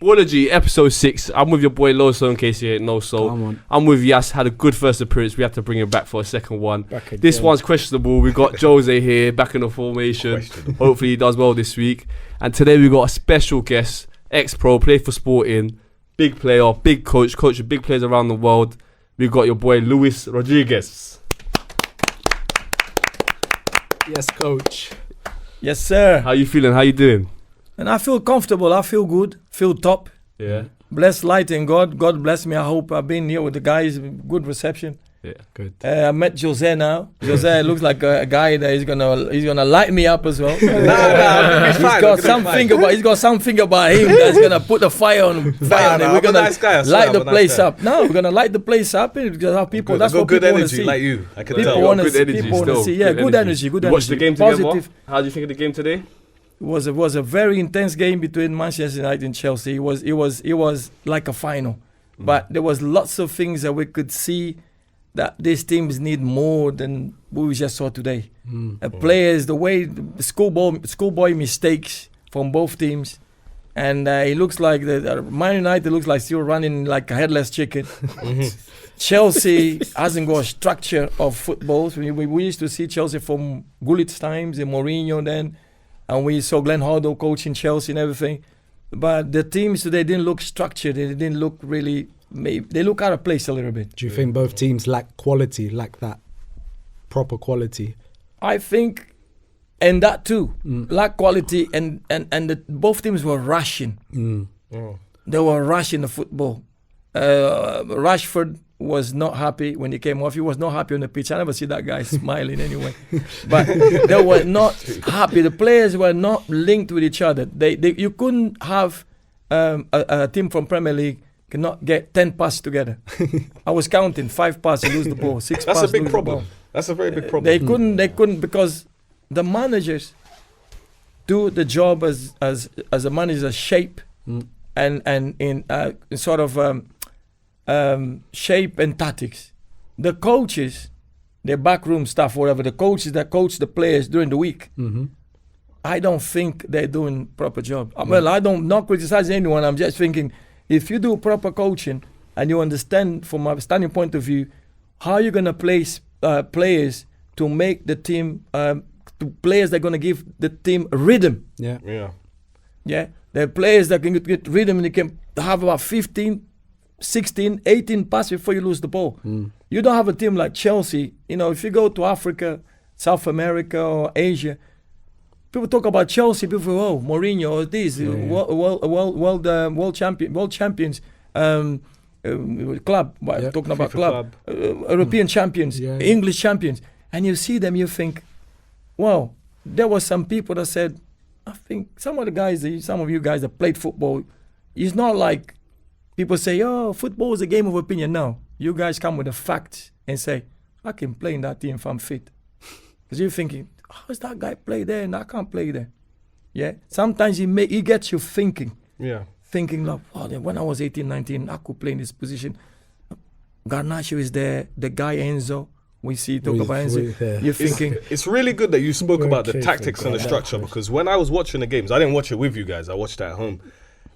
Sportology, episode 6. I'm with your boy Loso, in case you ain't know. So I'm with Yas. Had a good first appearance. We have to bring him back for a second one. This one's questionable. We got Jose here, back in the formation. Hopefully he does well this week. And today we got a special guest, ex-pro, played for Sporting, big player, big coach with big players around the world. We got your boy Louis Rodrigues. Yes, coach. Yes, sir. How you feeling? How you doing? And I feel comfortable. I feel good. Feel top. Yeah. Bless light in God. God bless me. I hope I've been here with the guys. Good reception. Yeah, good. I met Jose now. Jose looks like a guy that he's gonna light me up as well. He's got something about him that's gonna put the fire on. We're gonna light the place up. No, we're gonna light the place up. Because our people. That's what people want to see. Like you, I can tell. People want to see. Yeah, good energy. Good energy. Watch the game together. How do you think of the game today? It was a very intense game between Manchester United and Chelsea. It was like a final, but there was lots of things that we could see that these teams need more than what we just saw today. Players, the way the schoolboy mistakes from both teams, and it looks like Man United looks like still running like a headless chicken. Chelsea hasn't got a structure of football. We used to see Chelsea from Gullit's times and Mourinho then, and we saw Glenn Hoddle coaching Chelsea and everything. But the teams today didn't look structured. They didn't look really. They look out of place a little bit. Do you think both teams lack quality, lack that proper quality? I think, and that too, lack quality, and both teams were rushing. They were rushing the football. Rashford was not happy when he came off. He was not happy on the pitch. I never see that guy smiling anyway. But they were not happy. The players were not linked with each other. You couldn't have a team from Premier League cannot get 10 passes together. I was counting 5 passes, lose the ball, 6 passes. That's a big problem. That's a very big problem. They couldn't because the managers do the job as a manager shape and in sort of shape and tactics. The coaches, their backroom staff, whatever, the coaches that coach the players during the week, I don't think they're doing proper job. Well, I don't not criticize anyone. I'm just thinking, if you do proper coaching and you understand from a standing point of view how you're going to place players to make the team, to players that are going to give the team rhythm. Yeah. They're players that can get rhythm and you can have about 15, 16, 18 passes before you lose the ball. You don't have a team like Chelsea. You know, if you go to Africa, South America or Asia, people talk about Chelsea. People go, oh, Mourinho or this world champions club. Talking about club, European champions, English champions, and you see them, you think, well, there were some people that said, I think some of you guys that played football, it's not like people say, oh, football is a game of opinion. No, you guys come with the facts and say, I can play in that team if I'm fit, because you're thinking, how does that guy play there and I can't play there? Yeah. Sometimes he gets you thinking. Yeah. Thinking like, oh, when I was 18, 19, I could play in this position. Garnacho is there. The guy Enzo. We talk about Enzo. You're thinking. It's really good that you spoke about the tactics and the structure, because when I was watching the games, I didn't watch it with you guys. I watched it at home.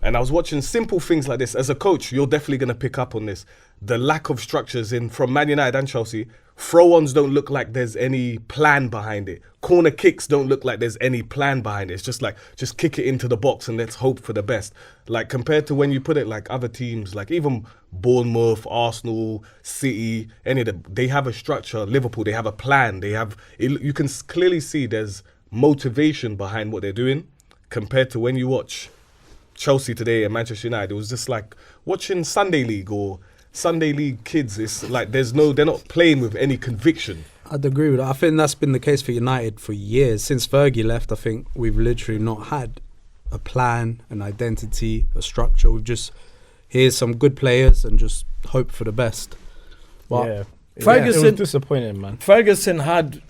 And I was watching simple things like this. As a coach, you're definitely going to pick up on this. The lack of structures from Man United and Chelsea. Throw-ons don't look like there's any plan behind it. Corner kicks don't look like there's any plan behind it. It's just like, just kick it into the box and let's hope for the best. Like, compared to when you put it like other teams, like even Bournemouth, Arsenal, City, any of them, they have a structure. Liverpool, they have a plan. You can clearly see there's motivation behind what they're doing, compared to when you watch Chelsea today and Manchester United. It was just like watching Sunday League or Sunday League kids. It's like they're not playing with any conviction. I'd agree with that. I think that's been the case for United for years. Since Fergie left, I think we've literally not had a plan, an identity, a structure. We've just, here's some good players and just hope for the best. But Ferguson, it was disappointing, man. Ferguson had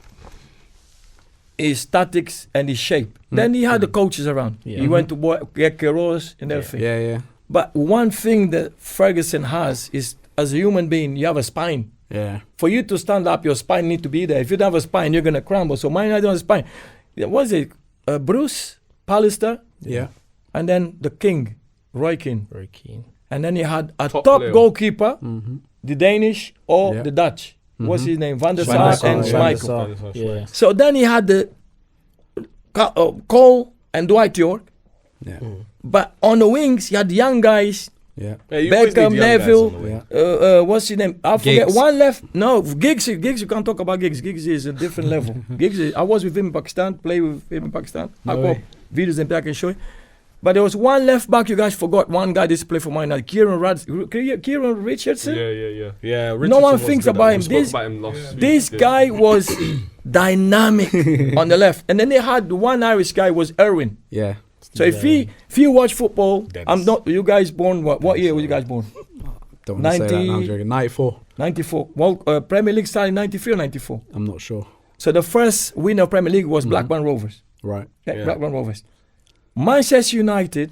his tactics and his shape. Then he had the coaches around. He went to get Queiroz and everything. Yeah. But one thing that Ferguson has is, as a human being, you have a spine. Yeah. For you to stand up, your spine need to be there. If you don't have a spine, you're going to crumble. So mine, I don't have a spine. What was it? Bruce, Pallister. Yeah. And then the king. Roy Keane. And then you had a top goalkeeper, the Danish or the Dutch. What's his name? Van der Sar and Schmeichel. Yeah. So then he had the Cole and Dwight York. Yeah. But on the wings, you had young guys. Yeah. Beckham, Neville. What's his name? I forget. Giggs. One left. No, Giggs. You can't talk about Giggs. Giggs is a different level. I was with him in Pakistan. Play with him in Pakistan. I got videos and I can show you. But there was one left back you guys forgot. One guy used to play for mine. Kieran Richardson. Yeah. Richardson No one thinks about him. This guy was dynamic on the left, and then they had one Irish guy was Erwin. Yeah. So if you watch football, I'm not. You guys born what year were you guys born? Don't want to say that now, I'm joking. 94. 94. Well, Premier League started in 93 or 94. I'm not sure. So the first winner of Premier League was Blackburn Rovers. Right. Yeah, Blackburn Rovers. Manchester United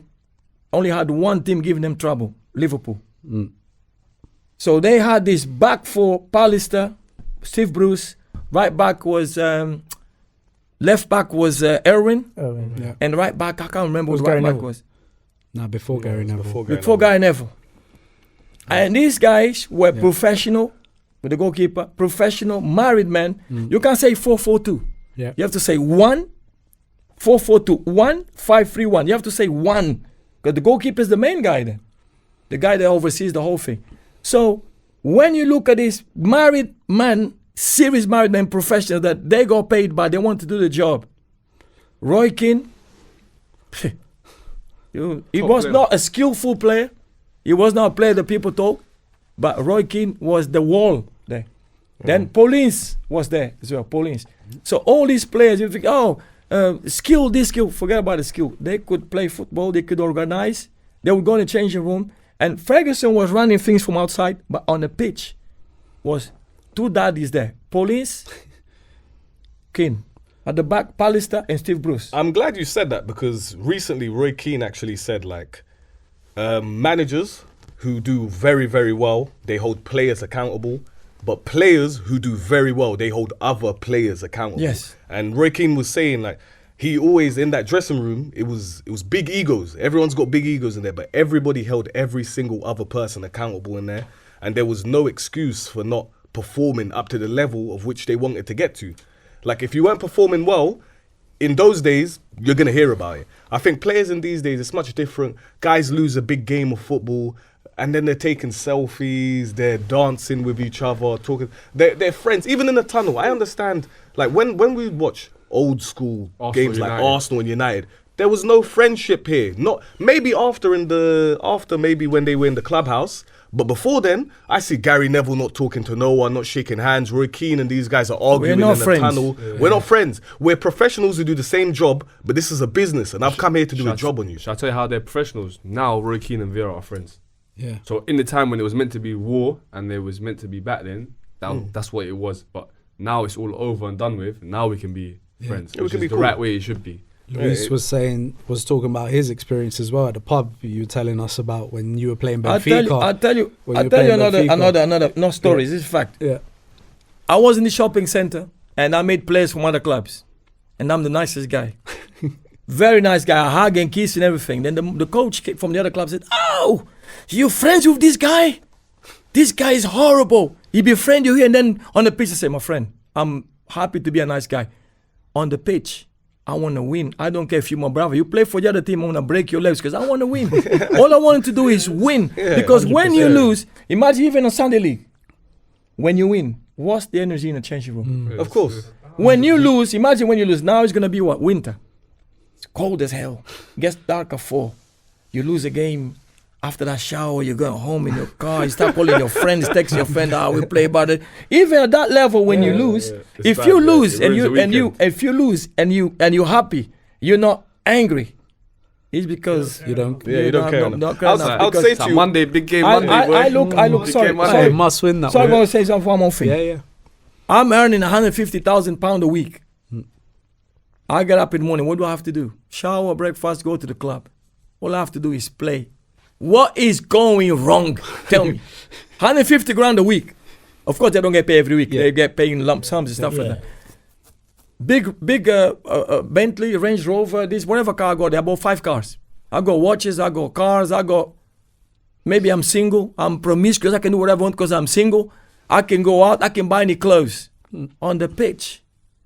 only had one team giving them trouble, Liverpool. So they had this back four, Pallister, Steve Bruce, right back was, left back was Erwin, and right back, I can't remember what right back was. No, before Gary Neville. Before Gary Neville. And these guys were professional, with the goalkeeper, professional, married men. You can't say 4-4-2. Yeah. You have to say 1-4-4-2, 1-5-3-1. You have to say 1, because the goalkeeper is the main guy then, the guy that oversees the whole thing. So when you look at this married man, serious married man, professional, that they got paid but they want to do the job. Roy Keane, he was not a skillful player. He was not a player that people talk, but Roy Keane was the wall there. Then Paulins was there as well, Paulins. So all these players, you think, skill, forget about the skill. They could play football, they could organize, they would go in the changing room. And Ferguson was running things from outside, but on the pitch was two daddies there. Paulins, Keane. At the back, Pallister and Steve Bruce. I'm glad you said that, because recently Roy Keane actually said managers who do very, very well, they hold players accountable. But players who do very well, they hold other players accountable. Yes. And Roy Keane was saying, he always, in that dressing room, it was big egos. Everyone's got big egos in there, but everybody held every single other person accountable in there. And there was no excuse for not performing up to the level of which they wanted to get to. If you weren't performing well, in those days, you're going to hear about it. I think players in these days, it's much different. Guys lose a big game of football, and then they're taking selfies, they're dancing with each other, talking. They're friends, even in the tunnel. I understand, when we watch old school games like Arsenal and United, there was no friendship here. Not maybe after maybe when they were in the clubhouse, but before then, I see Gary Neville not talking to no one, not shaking hands. Roy Keane and these guys are arguing in the tunnel. Yeah. We're not friends. We're professionals who do the same job, but this is a business, and I've come here to do a job on you. Shall I tell you how they're professionals? Now Roy Keane and Vieira are friends. Yeah. So in the time when it was meant to be war and there was meant to be back then, that's what it was. But now it's all over and done with. Now we can be friends, which is the right way it should be. Luis was talking about his experience as well at the pub. You were telling us about when you were playing Benfica. I'll tell you another stories. This is fact. Yeah. I was in the shopping center and I made players from other clubs, and I'm the nicest guy. Very nice guy. I hug and kiss and everything. Then the coach from the other club said, "Oh, you friends with this guy? This guy is horrible. He befriend you here." And then on the pitch I say, "My friend, I'm happy to be a nice guy. On the pitch, I want to win. I don't care if you're my brother. You play for the other team, I want to break your legs because I want to win." All I wanted to do is win. Because 100%. When you lose, imagine even on Sunday League, when you win, what's the energy in the changing room? Of course. When you lose, imagine when you lose. Now it's going to be what? Winter. It's cold as hell. It gets dark at 4. You lose a game. After that shower, you're going home in your car. You start calling your friends, text your friend, we play about it. Even at that level, when you lose, if you lose and you're happy, you're not angry. It's because you don't care. I'll say to you, Monday, big game Monday. I look. Sorry, must win that. Sorry, I'm gonna say something. One more thing. Yeah. I'm earning £150,000 a week. I get up in the morning. What do I have to do? Shower, breakfast, go to the club. All I have to do is play. What is going wrong? Tell me. 150 grand a week. Of course, they don't get paid every week. They get paid in lump sums and stuff like that. Big Bentley, Range Rover, this whatever car I got, they bought 5 cars. I got watches, I got cars, maybe I'm single, I'm promiscuous, I can do whatever I want because I'm single. I can go out, I can buy any clothes. On the pitch,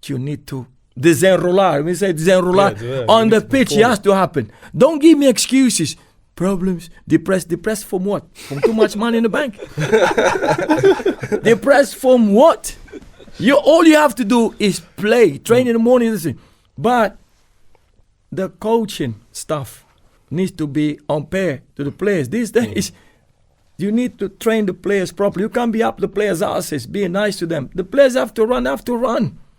you need to desenrolar. We say desenrolar. On the pitch, it has to happen. Don't give me excuses. Problems, depressed from what? From too much money in the bank. Depressed from what? All you have to do is play, train in the morning, listen. But the coaching stuff needs to be on pair to the players. These days, you need to train the players properly. You can't be up the players' asses, being nice to them. The players have to run.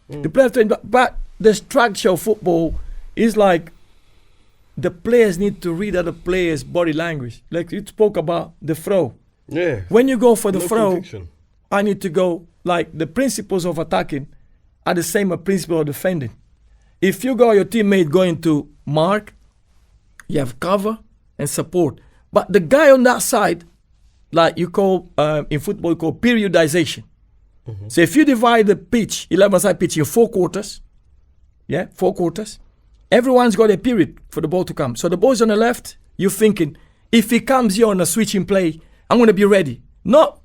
The players train, but the structure of football is like the players need to read other players' body language. Like you spoke about the throw. Yeah. When you go for the throw, conviction. I need to go, like the principles of attacking are the same as principles of defending. If you got your teammate going to mark, you have cover and support. But the guy on that side, like you call, in football, you call periodization. So if you divide the pitch, 11-side pitch, in 4 quarters, 4 quarters, everyone's got a period for the ball to come. So the ball's on the left, you're thinking, if he comes here on a switching play, I'm going to be ready. Not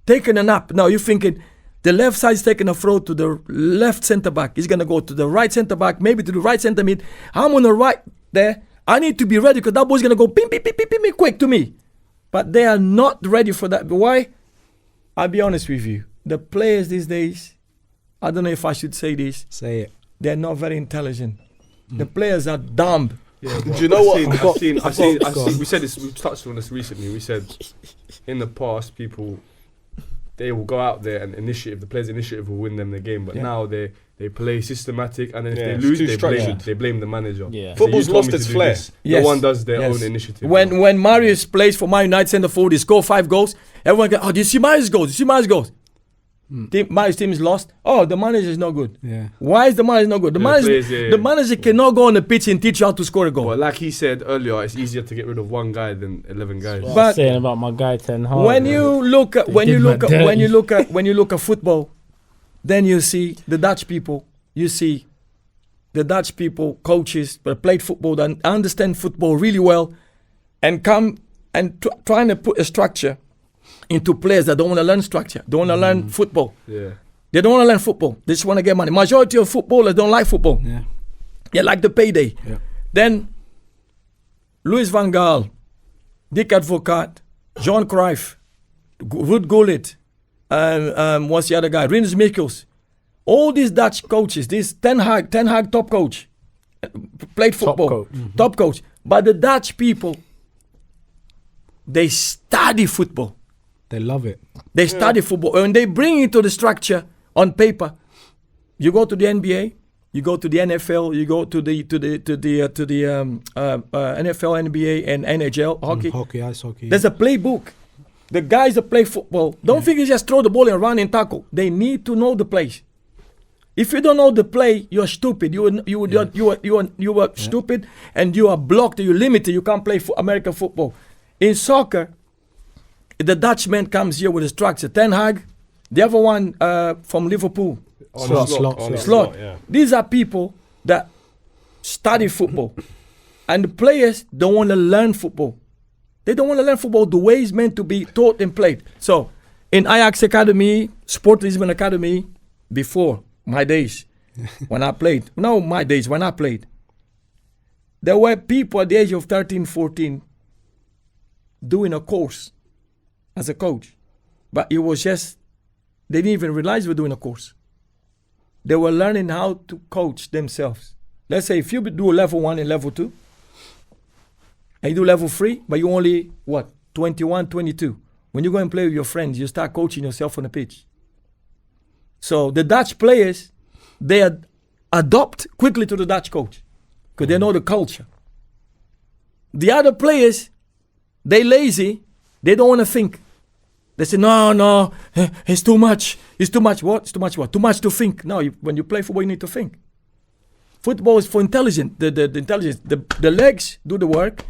taking a nap. No, you're thinking, the left side is taking a throw to the left centre back. He's going to go to the right centre back, maybe to the right centre mid. I'm on the right there. I need to be ready because that ball's going to go ping, ping, ping, ping, ping, quick to me. But they are not ready for that. Why? I'll be honest with you. The players these days, I don't know if I should say this. Say it. They're not very intelligent. The players are dumb. Yeah, Do you know what? I've seen, we said this, we touched on this recently. We said in the past, people, they will go out there and the players' initiative will win them the game. But now they play systematic, and then if they lose, they blame the manager. Yeah. Football's lost its flair. No one does their own initiative. When Marius plays for Man United centre forward, he scored 5 goals. Everyone goes, do you see Marius' goals? Marius' team is lost. Oh, the manager is not good. Yeah. Why is the manager not good? The manager cannot go on the pitch and teach you how to score a goal. Well, like he said earlier, it's easier to get rid of one guy than 11 guys. What I was saying about my guy Ten Hag. When you look at football, then you see the Dutch people. You see the Dutch people, coaches that played football, that understand football really well, and come and trying to put a structure into players that don't want to learn structure, don't want to learn football. Yeah. They don't want to learn football. They just want to get money. Majority of footballers don't like football. Yeah. They like the payday. Yeah. Then Louis van Gaal, Dick Advocaat, John Cruyff, Ruud Gullit, what's the other guy? Rinus Michels. All these Dutch coaches, this Ten Hag top coach, played football, top coach. But the Dutch people, they study football. They love it. They study football. When they bring it to the structure on paper, you go to the NBA, you go to the NFL, you go to the NFL, NBA, and NHL hockey. Hockey, ice hockey. There's a playbook. The guys that play football don't think you just throw the ball and run and tackle. They need to know the plays. If you don't know the play, you're stupid. You are stupid, and you are blocked. You're limited. You can't play American football. In soccer, the Dutchman comes here with a structure. Ten Hag, the other one from Liverpool. Slot. Yeah. These are people that study football. And the players don't want to learn football. They don't want to learn football the way it's meant to be taught and played. So, in Ajax Academy, Sport Lisbon Academy, before my days, when I played, there were people at the age of 13, 14 doing a course as a coach. But it was just, they didn't even realize they were doing a course. They were learning how to coach themselves. Let's say if you do level 1 and level 2, and you do level 3, but you only, 21, 22. When you go and play with your friends, you start coaching yourself on the pitch. So the Dutch players, they adopt quickly to the Dutch coach because they know the culture. The other players, they lazy, they don't want to think. They say, no, it's too much. It's too much. What? It's too much what? Too much to think. No, when you play football, you need to think. Football is for intelligence. The intelligence, the legs do the work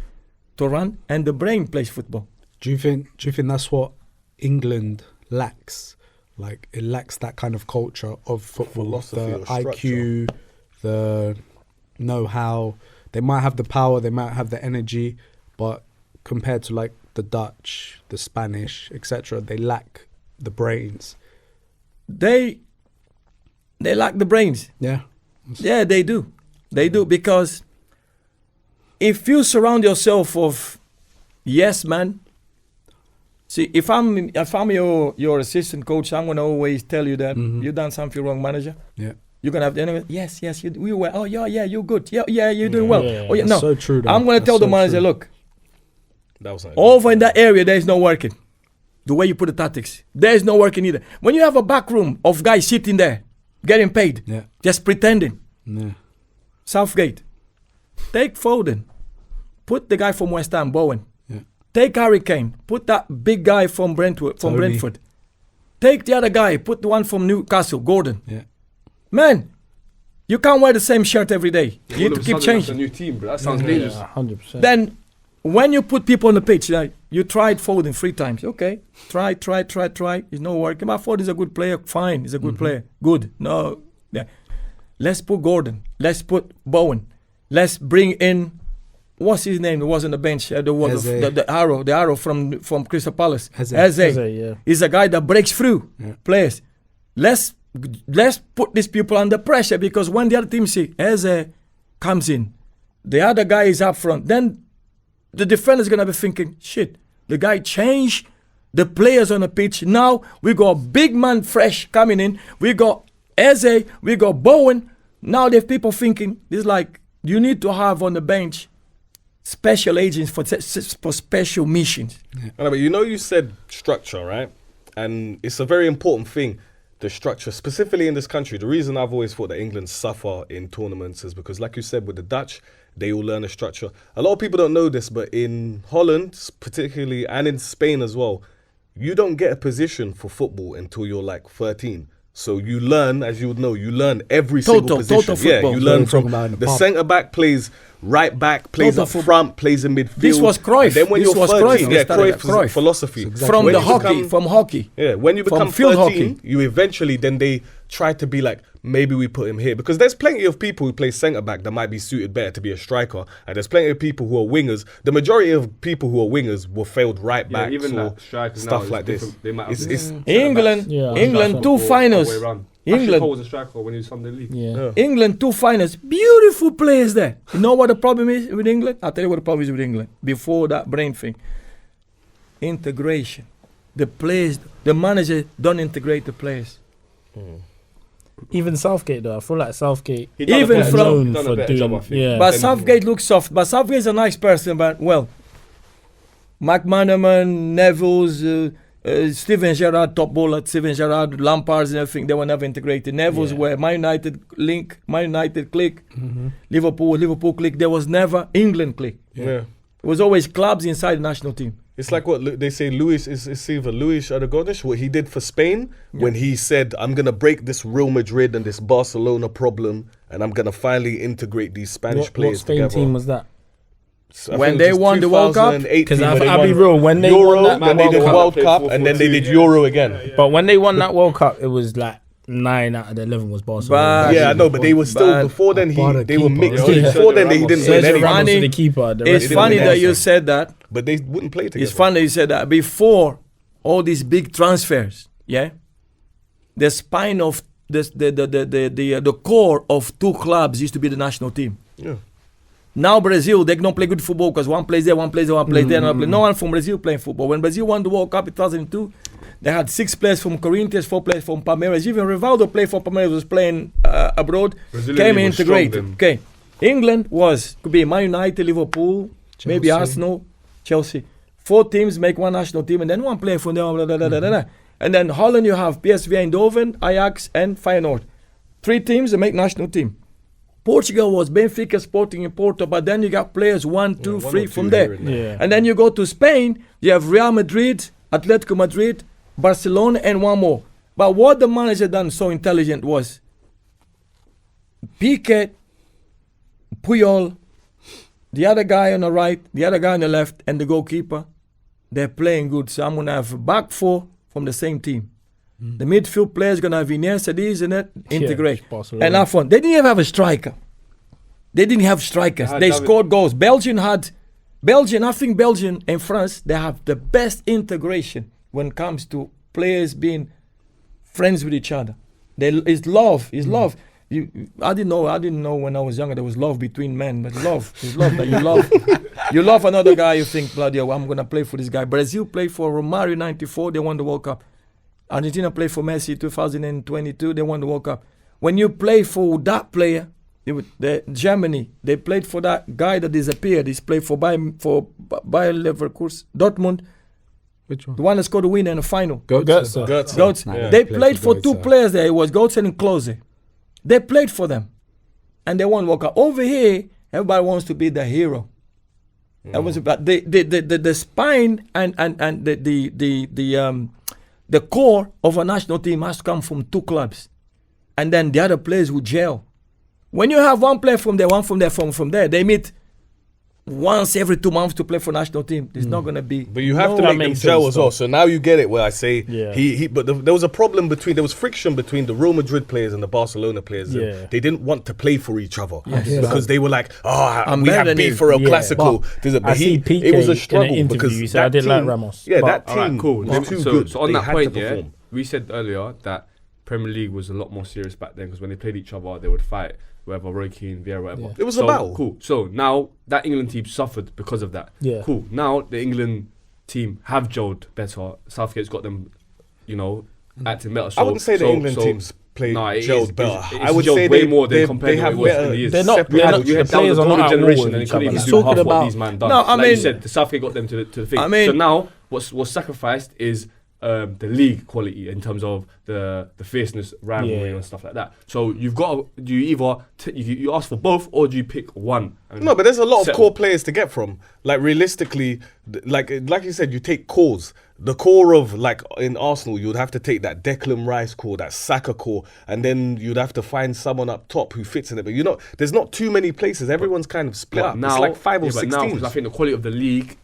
to run, and the brain plays football. Do you think that's what England lacks? Like, it lacks that kind of culture of football, Philosophy the or IQ, the know-how. They might have the power, they might have the energy, but compared to like the Dutch, the Spanish, etc., they lack the brains. They lack the brains. Yeah. Yeah, they do. They do, because if you surround yourself of yes man. See, if I'm your assistant coach, I'm gonna always tell you that you done something wrong, manager. Yeah. You're gonna have the enemy. Yes, we were. Oh yeah, you're good. Yeah, you're doing well. Yeah, oh yeah, no. So true. I'm gonna tell the manager, look, That was over in that area there is no working. The way you put the tactics, there is no working either. When you have a back room of guys sitting there, getting paid, just pretending. Yeah. Southgate, take Foden, put the guy from West Ham, Bowen. Yeah. Take Harry Kane, put that big guy from Brentford. Take the other guy, put the one from Newcastle, Gordon. Yeah. Man, you can't wear the same shirt every day. You need to keep changing. That's a new team, bro. That sounds dangerous. 100%. Then, when you put people on the pitch, like you tried Foden 3 times. Okay, try. It's not working. But Foden is a good player. Fine, he's a good player. Good. No, yeah. Let's put Gordon. Let's put Bowen. Let's bring in, what's his name? It was on the bench. The arrow from Crystal Palace. Eze. Yeah. He's a guy that breaks through players. Let's put these people under pressure, because when the other team see Eze comes in, the other guy is up front, then the defender's gonna be thinking, shit, the guy changed the players on the pitch. Now we got a big man fresh coming in. We got Eze, we got Bowen. Now there's people thinking, this is like, you need to have on the bench special agents for special missions. Yeah. But you said structure, right? And it's a very important thing, the structure, specifically in this country. The reason I've always thought that England suffer in tournaments is because, like you said, with the Dutch, they all learn a structure. A lot of people don't know this, but in Holland, particularly, and in Spain as well, you don't get a position for football until you're like 13. So you learn, as you would know, every single position. Total football. You learn from the centre back plays right back, plays up front, plays in midfield. This was Cruyff. And then when you're 13, Cruyff's philosophy. Exactly. From hockey. Yeah, when you become 13, you eventually, then they try to be like, maybe we put him here. Because there's plenty of people who play centre back that might be suited better to be a striker. And there's plenty of people who are wingers. The majority of people who are wingers were failed right backs or stuff like this. England 2 finals. England was a striker when he was Sunday League. Yeah. England 2 finals. Beautiful players there. You know what the problem is with England? I'll tell you what the problem is with England. Before that brain thing. Integration. The players, the manager don't integrate the players. Even Southgate though, I feel like Southgate even from for doing, yeah. But Southgate looks soft. But Southgate's a nice person. But well, McManaman, Neville's, Steven Gerrard, top baller, Steven Gerrard, Lampard and everything, they were never integrated. Neville's were Man United link, Man United click, Liverpool click. There was never England click. Yeah. It was always clubs inside the national team. It's like what they say, Louis Rodrigues, what he did for Spain when he said, I'm going to break this Real Madrid and this Barcelona problem and I'm going to finally integrate these Spanish players together. What Spain team was that? So when they won the World Cup? Because I'll be real, when they won that and they did World Cup and then they did Euro again. But when they won that World Cup, it was like 9 out of the 11 was Barcelona. Yeah, I know, but they were still, before then, they were mixed. Before then, he didn't win anything. It's funny that you said that. But they wouldn't play together. It's funny that you said that. Before all these big transfers, the spine of the core of 2 clubs used to be the national team. Yeah. Now Brazil, they don't play good football because one plays there, one plays there, one plays there. No one from Brazil playing football. When Brazil won the World Cup in 2002, they had 6 players from Corinthians, 4 players from Palmeiras. Even Rivaldo played for Palmeiras, was playing abroad. Came integrated. Okay, England could be Man United, Liverpool, Chelsea. Maybe Arsenal, Chelsea. 4 teams make one national team, and then one player from them. And then Holland, you have PSV Eindhoven, Ajax, and Feyenoord. 3 teams that make national team. Portugal was Benfica, Sporting, and Porto, but then you got players 1, 2, 3 from there. And then you go to Spain, you have Real Madrid, Atletico Madrid, Barcelona, and one more. But what the manager done so intelligent was Piqué, Puyol, the other guy on the right, the other guy on the left, and the goalkeeper. They're playing good. So I'm going to have back 4 from the same team. The midfield players going to have Iniesta, these and that, integrate. And have fun. They didn't even have a striker. They didn't have strikers. They scored goals. I think Belgium and France, they have the best integration when it comes to players being friends with each other. It's love. It's love. I didn't know when I was younger there was love between men, but love is love. That you love, you love another guy. You think, bloody hell, I'm gonna play for this guy. Brazil played for Romario '94. They won the World Cup. Argentina played for Messi 2022. They won the World Cup. When you play for that player, Germany, they played for that guy that disappeared. He's played for Bayer Leverkusen, Dortmund. Which one? The one that scored the winner in the final. Götze. Yeah. They played for two players there. It was Götze and Klose. They played for them, and they won World Cup. Over here, everybody wants to be the hero. The spine and the core of a national team has to come from two clubs, and then the other players will gel. When you have one player from there, one from there, they meet once every 2 months to play for national team. It's not going to be. But you have to make them gel as well. So now you get it where I say there was a problem there was friction between the Real Madrid players and the Barcelona players. Yeah. They didn't want to play for each other because they were like, I'm we have beef for El Clasico. But it was a struggle because I did like Ramos. Yeah, that team was too good. So on that point, we said earlier that Premier League was a lot more serious back then because when they played each other, they would fight. Whoever, Roy Keane, Vieira, whatever. Yeah. It was a battle. Cool. So now that England team suffered because of that. Yeah. Cool. Now the England team have gelled better. Southgate's got them, acting better. So, I wouldn't say the England teams played gelled better. I would say way more than compared to what it was in the years. They're not. The players are not generation, and they couldn't even do half what these man done. No, I mean, you said, the Southgate got them to the thing. So now what's sacrificed is the league quality in terms of the fierceness, rivalry and stuff like that. So you've got do you either you ask for both or do you pick one? No, but there's a lot of core players to get from. Like realistically, like you said, you take cores. The core of like in Arsenal, you'd have to take that Declan Rice core, that Saka core, and then you'd have to find someone up top who fits in it. But there's not too many places. Everyone's kind of split up. Now, it's like 5 or 6 teams. I think the quality of the league.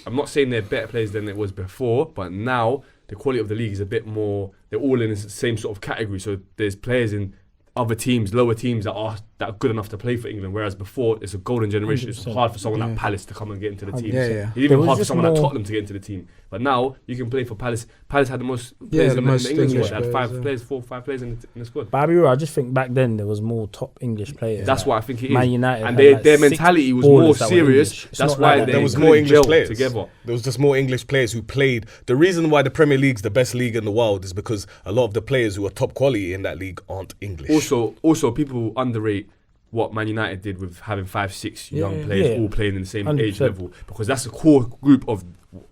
I'm not saying they're better players than it was before, but now the quality of the league is a bit more. They're all in the same sort of category. So there's players in other teams, lower teams that are good enough to play for England. Whereas before, it's a golden generation. 100%. It's hard for someone like Palace to come and get into the team. It's even hard for someone like Tottenham to get into the team. But now you can play for Palace. Palace had the most players in the English squad. They had 5 players in the squad. But I just think back then there was more top English players. That's what I think it is. Man United and their mentality was more serious. That's why there was more English players together. There was just more English players who played. The reason why the Premier League's the best league in the world is because a lot of the players who are top quality in that league aren't English. Also, people underrate what Man United did with having 5-6 young players all playing in the same 100%. Age level, because that's a core group of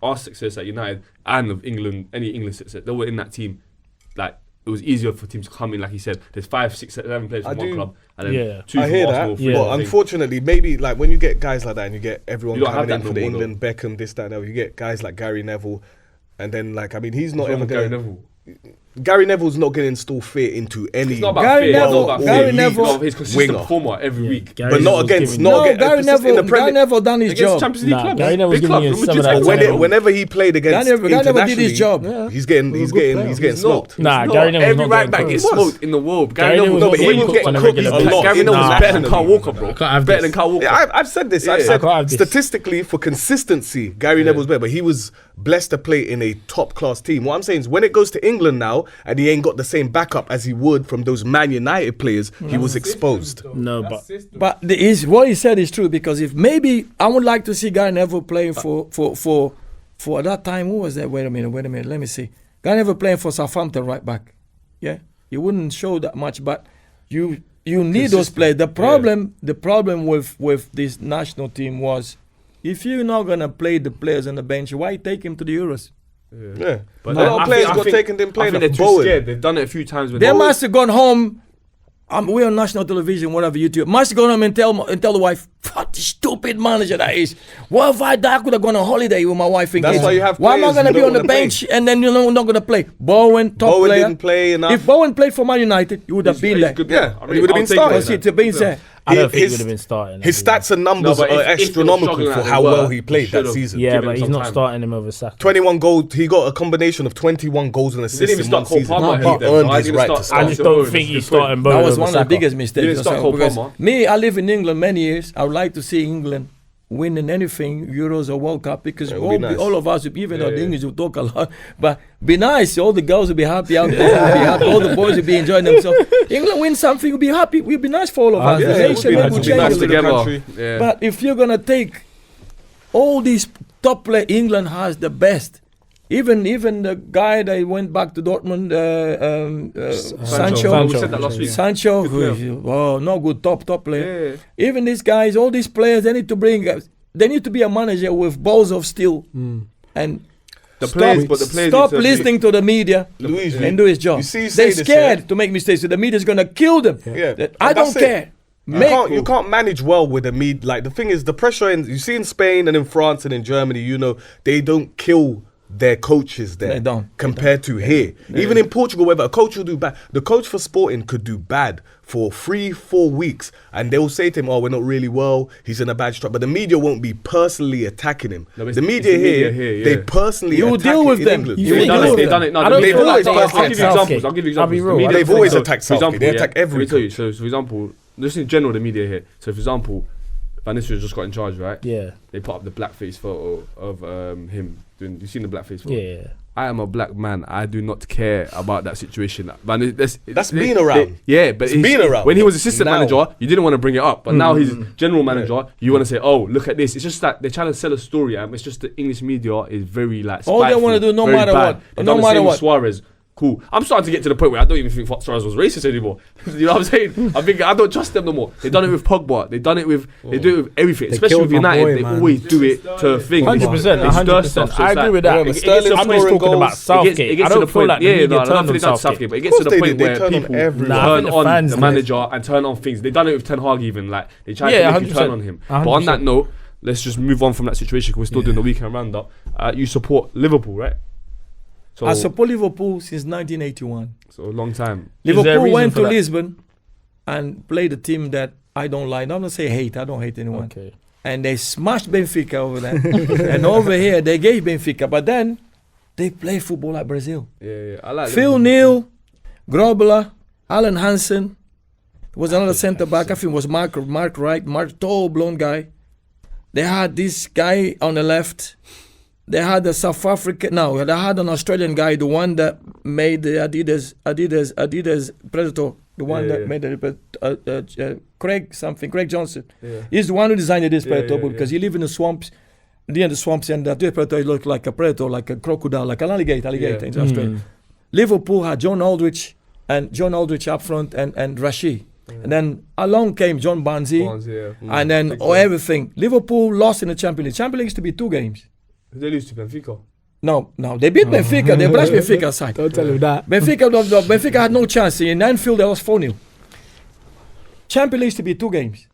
our success at United and of England, any England success. They were in that team. Like, it was easier for teams to come in, like he said. There's 5, 6, 7 players from one club, and then 2 I from hear Arsenal. that, but unfortunately, maybe like when you get guys like that and you get everyone coming in for the England, Beckham, this, that, and that, you get guys like Gary Neville, and then he's not ever going to. Gary Neville's not going to install fear into any. It's not about fear. Gary Neville, his consistent performer every week, but not against. Gary Neville done his job. Champions League clubs. Gary Neville's giving you 7 out of 10. Whenever he played against Gary Neville did his job. He's getting smoked. Gary Neville. Every right back gets smoked in the world. Gary Neville, no, but he will get cooked a lot. Gary Neville's better than Kyle Walker, bro. Better than Kyle Walker. I've said this. I've said statistically for consistency, Gary Neville's better, but he was blessed to play in a top class team. What I'm saying is when it goes to England now and he ain't got the same backup as he would from those Man United players, he was exposed. No, but what he said is true, because if maybe I would like to see Gary Neville playing for at that time, who was that? Wait a minute, let me see. Gary Neville playing for Southampton right back. Yeah, he wouldn't show that much, but you need those players. The problem with this national team was, if you're not gonna play the players on the bench, why take him to the Euros? Yeah. But a lot of players got taken, didn't play. I think they're too scared. They've done it a few times. They must have gone home. We're on national television, whatever, YouTube. Must have gone home and tell the wife, what the stupid manager that is. What if I could have gone on holiday with my wife and That's kids? why you have. Why am I going to be on the bench and then you're not going to play? Bowen, top player. Didn't play enough. If Bowen played for Man United, he would have been there. Yeah, he would have been starting. There. I don't think he would have been starting. His stats and numbers are astronomical for how well he played that season. Yeah, but he's not starting him over Saka. 21 goals. He got a combination of 21 goals and assists in one season. He earned his right to start. I just don't think he's starting both. That was one of the biggest mistakes. Because me, I live in England many years. I would like to see England winning anything, Euros or World Cup, because all of us, even though the English will talk a lot, but be nice. All the girls will be happy out there. Will be happy. All the boys will be enjoying themselves. England win something, will be happy. Will be nice for all of us. The nation will change together. But if you're gonna take all these top players, England has the best. Even the guy that went back to Dortmund, Sancho. We said that last week. Sancho, no good top player. Yeah. Even these guys, all these players, they need to be a manager with balls of steel, and stop listening to the media and do his job. They're scared to make mistakes, so the media's gonna kill them. I don't care. You can't manage well with the media. Like, the thing is, the pressure you see in Spain and in France and in Germany, they don't kill their coaches there compared to here. Even in Portugal, whether a coach will do bad, the coach for Sporting could do bad for 3-4 weeks, and they'll say to him, "Oh, we're not really well. He's in a bad stretch." But the media won't be personally attacking him. The media here, they personally you deal with them. They've done it. They've always I'll give you examples. They've always attacked Southgate. They attack every coach. Let me tell you. So, for example, just in general, the media here. So, for example, Van Nistelrooy just got in charge, right? Yeah. They put up the blackface photo of him. You've seen the blackface photo? Yeah. I am a black man. I do not care about that situation. Man, that's been around. But it's been around. When he was assistant manager, you didn't want to bring it up. But now he's general manager, you want to say, "Oh, look at this." It's just that they're trying to sell a story. It's just the English media is very spiteful, all they want to do, no matter what. No matter what. Suarez. Cool. I'm starting to get to the point where I don't even think Suarez was racist anymore. You know what I'm saying? I don't trust them no more. They've done it with Pogba. They do it with everything. Especially with United, they always do it to a thing. 100%. I agree with that. I'm just talking about Southgate. I don't feel like the media turned on Southgate. But it gets to the point where people turn on the manager and turn on things. They've done it with Ten Hag even. Like, they tried to make you turn on him. But on that note, let's just move on from that situation because we're still doing the weekend roundup. You support Liverpool, right? So I support Liverpool since 1981. So a long time. Liverpool went to Lisbon and played a team that I don't like. I'm not going to say hate. I don't hate anyone. Okay. And they smashed Benfica over there. And over here, they gave Benfica. But then, they play football like Brazil. Yeah. I like Phil Neal, Grobler, Alan Hansen. Was another centre-back. I think it was Mark Wright. Tall, blonde guy. They had this guy on the left. They had a South African. No, they had an Australian guy, the one that made the Adidas Predator, the one that made the Craig Johnson. Yeah. He's the one who designed this Predator because he lived in the swamps, near the swamps, and that Predator looked like a predator, like a crocodile, like an alligator in Australia. Liverpool had John Aldridge up front and Rashid. And then along came John Barnsley, and then everything. Liverpool lost in the Champions League. Champions League used to be 2 games. They lose to Benfica. No, they beat Benfica. They brushed Benfica aside. Don't tell him that. Benfica had no chance. In Anfield, there was 4-0. Champions League used to be 2 games.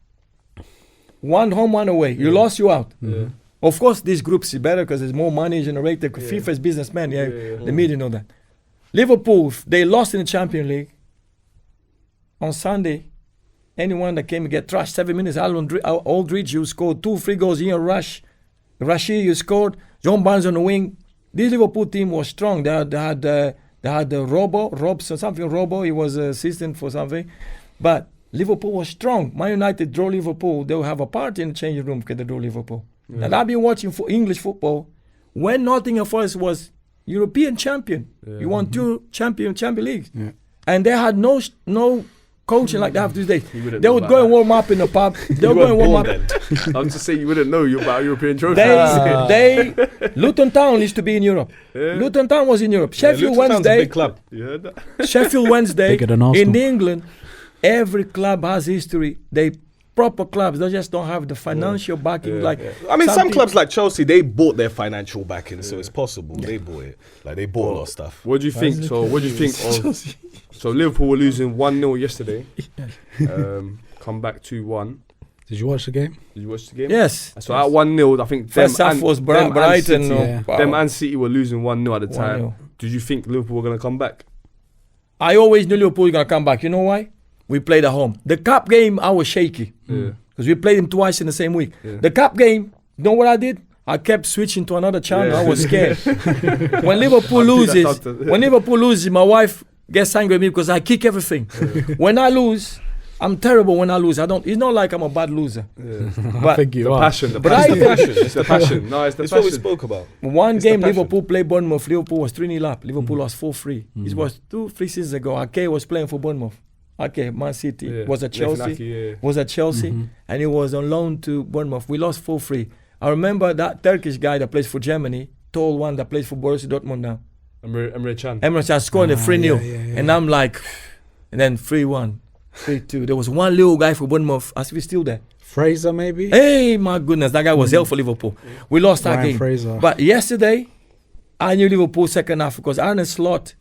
1 home, 1 away. You lost, you out. Yeah. Of course, these groups is better because there's more money generated. FIFA's businessmen, the media know that. Liverpool, they lost in the Champions League. On Sunday, anyone that came and get trashed 7 minutes, Aldridge, you scored 2 free goals in a rush. Rashid, you scored. John Barnes on the wing. This Liverpool team was strong. They had Robo. He was assistant for something. But Liverpool was strong. Man United draw Liverpool. They will have a party in the changing room because they draw Liverpool. Yeah. And I've been watching English football. When Nottingham Forest was European champion, you won 2 Champions Leagues. Yeah. And they had no coaching like they have these days. They would go and warm up in the pub. They would go and warm up. I'm just saying you wouldn't know about European trophies. Luton Town used to be in Europe. Yeah. Luton Town was in Europe. Sheffield Wednesday. Big club. Sheffield Wednesday in England. Every club has history. They proper clubs. They just don't have the financial backing. I mean, some clubs like Chelsea, they bought their financial backing, so it's possible. They bought it. Like, they bought a lot of stuff. What do you think? So Liverpool were losing 1-0 yesterday. Come back 2-1. Did you watch the game? Yes. So at 1-0, I think first half was Brighton. Them and City were losing 1-0 at the time. Did you think Liverpool were going to come back? I always knew Liverpool were going to come back. You know why? we played at home. The cup game, I was shaky. Because we played him twice in the same week. Yeah. The cup game, you know what I did? I kept switching to another channel. I was scared. When Liverpool loses, my wife gets angry with me because I kick everything. When I lose, I'm terrible when I lose. It's not like I'm a bad loser. But I think you are. Passion. It's the passion. No, it's the passion. What we spoke about. One game Liverpool played Bournemouth. Liverpool was 3-0 up. Liverpool lost 4-3. It was 2-3 seasons ago. Ake was playing for Bournemouth. Okay, Man City was at Chelsea, and he was on loan to Bournemouth. We lost 4-3. I remember that Turkish guy that plays for Germany, tall one that plays for Borussia Dortmund now. Emre Can scored a 3-0, and I'm like, and then 3-1, 3-2. There was one little guy for Bournemouth. As we still there. Fraser maybe. Hey, my goodness, that guy was hell for Liverpool. We lost that game. Fraser. But yesterday, I knew Liverpool second half because Arne Slot,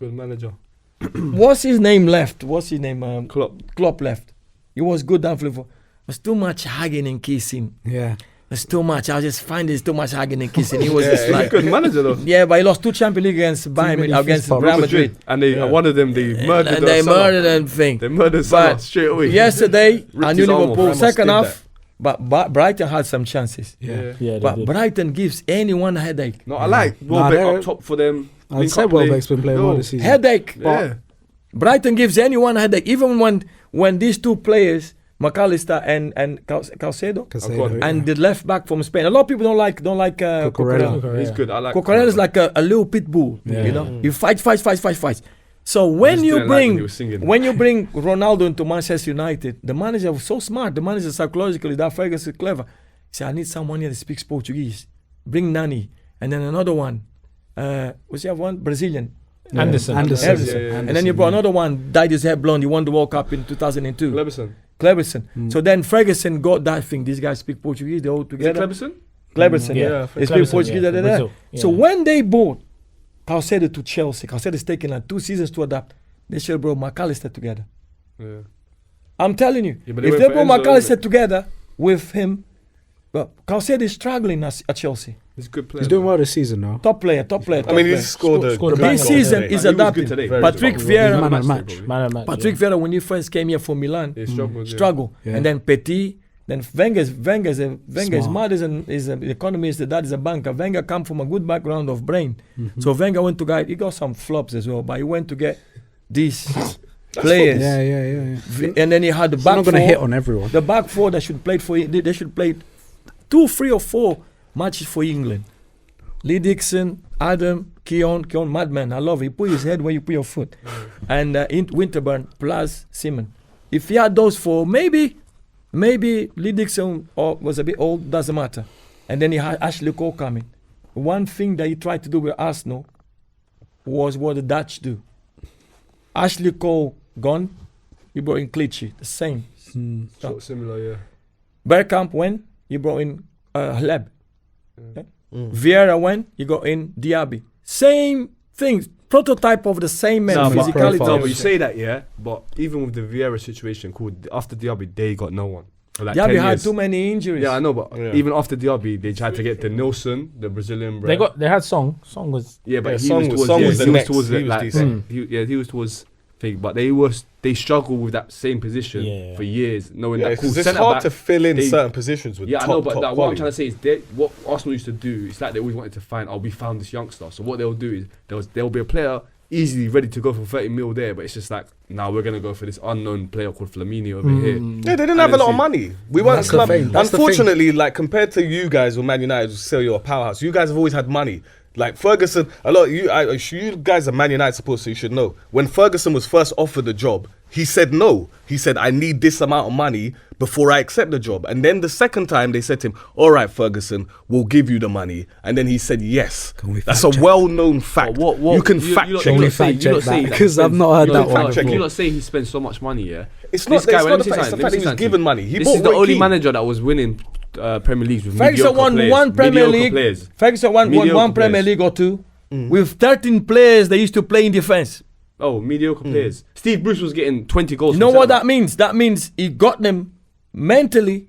good manager. What's his name? Klopp left. He was good down for Liverpool. There's too much hugging and kissing. Yeah. There's too much. I just find there's too much hugging and kissing. He was just like good manager though. Yeah, but he lost 2 Champions League against Real Madrid. And one of them they murdered. And they murdered them thing. They murdered Salah straight away. Yesterday, I knew Liverpool second half. But Brighton had some chances. Yeah. But Brighton gives anyone a headache. No, I like Welbeck up top for them. I'd say Welbeck's been playing well this season. Headache. But Brighton gives anyone a headache. Even when these 2 players, McAllister and Caicedo, and the left back from Spain. A lot of people don't like Cucurella. He's good. I like Cucurella is like a little pit bull. You know, you fight. So when you bring Ronaldo into Manchester United, the manager was so smart. The manager psychologically, that Ferguson is clever. He said, I need someone here that speaks Portuguese. Bring Nani, and then another one. What's the other one? Brazilian. Anderson. And then you brought another one, dyed his hair blonde. He won the World Cup in 2002. Cleberson. So then Ferguson got that thing. These guys speak Portuguese. They all together. Is it Cleberson. They speak Portuguese. So when they bought Caicedo to Chelsea, Caicedo's taken like 2 seasons to adapt. They should have brought McAllister together. Yeah. I'm telling you, if they brought McAllister together with him, but Caicedo is struggling at Chelsea. He's a good player. He's doing well this season now. Top player. I mean, he scored a this season is adapting. Patrick Vieira, man of match. Patrick Vieira, when he first came here for Milan, struggled. And then Petit, then Wenger's mother is an economist, the dad is a banker. Wenger come from a good background of brain. So Wenger went to he got some flops as well, but he went to get these players. Yeah. And then he had the back 4. Not going to hit on everyone. The back 4 that should play for they should play 2, 3 or 4 matches for England. Lee Dixon, Adam, Keon, madman. I love it. He put his head where you put your foot. And Winterburn plus Simon. If he had those 4, maybe Lee Dixon was a bit old, doesn't matter. And then he had Ashley Cole coming. One thing that he tried to do with Arsenal was what the Dutch do. Ashley Cole gone, he brought in Klitschy, the same. Similar, yeah. Bergkamp went, he brought in Hleb. Vieira went, you got in Diaby. Same thing, prototype of the same man, physicality. But you say that, yeah, but even with the Vieira situation, after Diaby, they got no one. Like Diaby had too many injuries. Yeah, I know, but even after Diaby, they tried to get the Nilsson, the Brazilian brand. They had Song. Song was Song was towards thing, but they struggled with that same position for years, knowing that it's hard to fill in certain positions with top what I'm quality. trying to say is what Arsenal used to do. It's like they always wanted to find, we found this youngster. So what they'll do is there'll be a player easily ready to go for 30 mil there, but it's just like, we're gonna go for this unknown player called Flamini over here. Yeah, they didn't have a lot of money. We weren't club. Unfortunately, like compared to you guys with Man United, who say you're a powerhouse, you guys have always had money. Like Ferguson, you guys are Man United supporters, so you should know. When Ferguson was first offered the job, he said no. He said, I need this amount of money before I accept the job. And then the second time they said to him, all right, Ferguson, we'll give you the money. And then he said yes. That's a well-known fact. You can fact check that because I've not heard that one. You not say he spends so much money, yeah? It's not the fact that he was given money. This is the only manager that was winning Premier Leagues with Ferguson won one Premier League. Ferguson won one Premier League or 2 with 13 players they used to play in defense. Oh, mediocre players. Steve Bruce was getting 20 goals. You know what that means? That means he got them mentally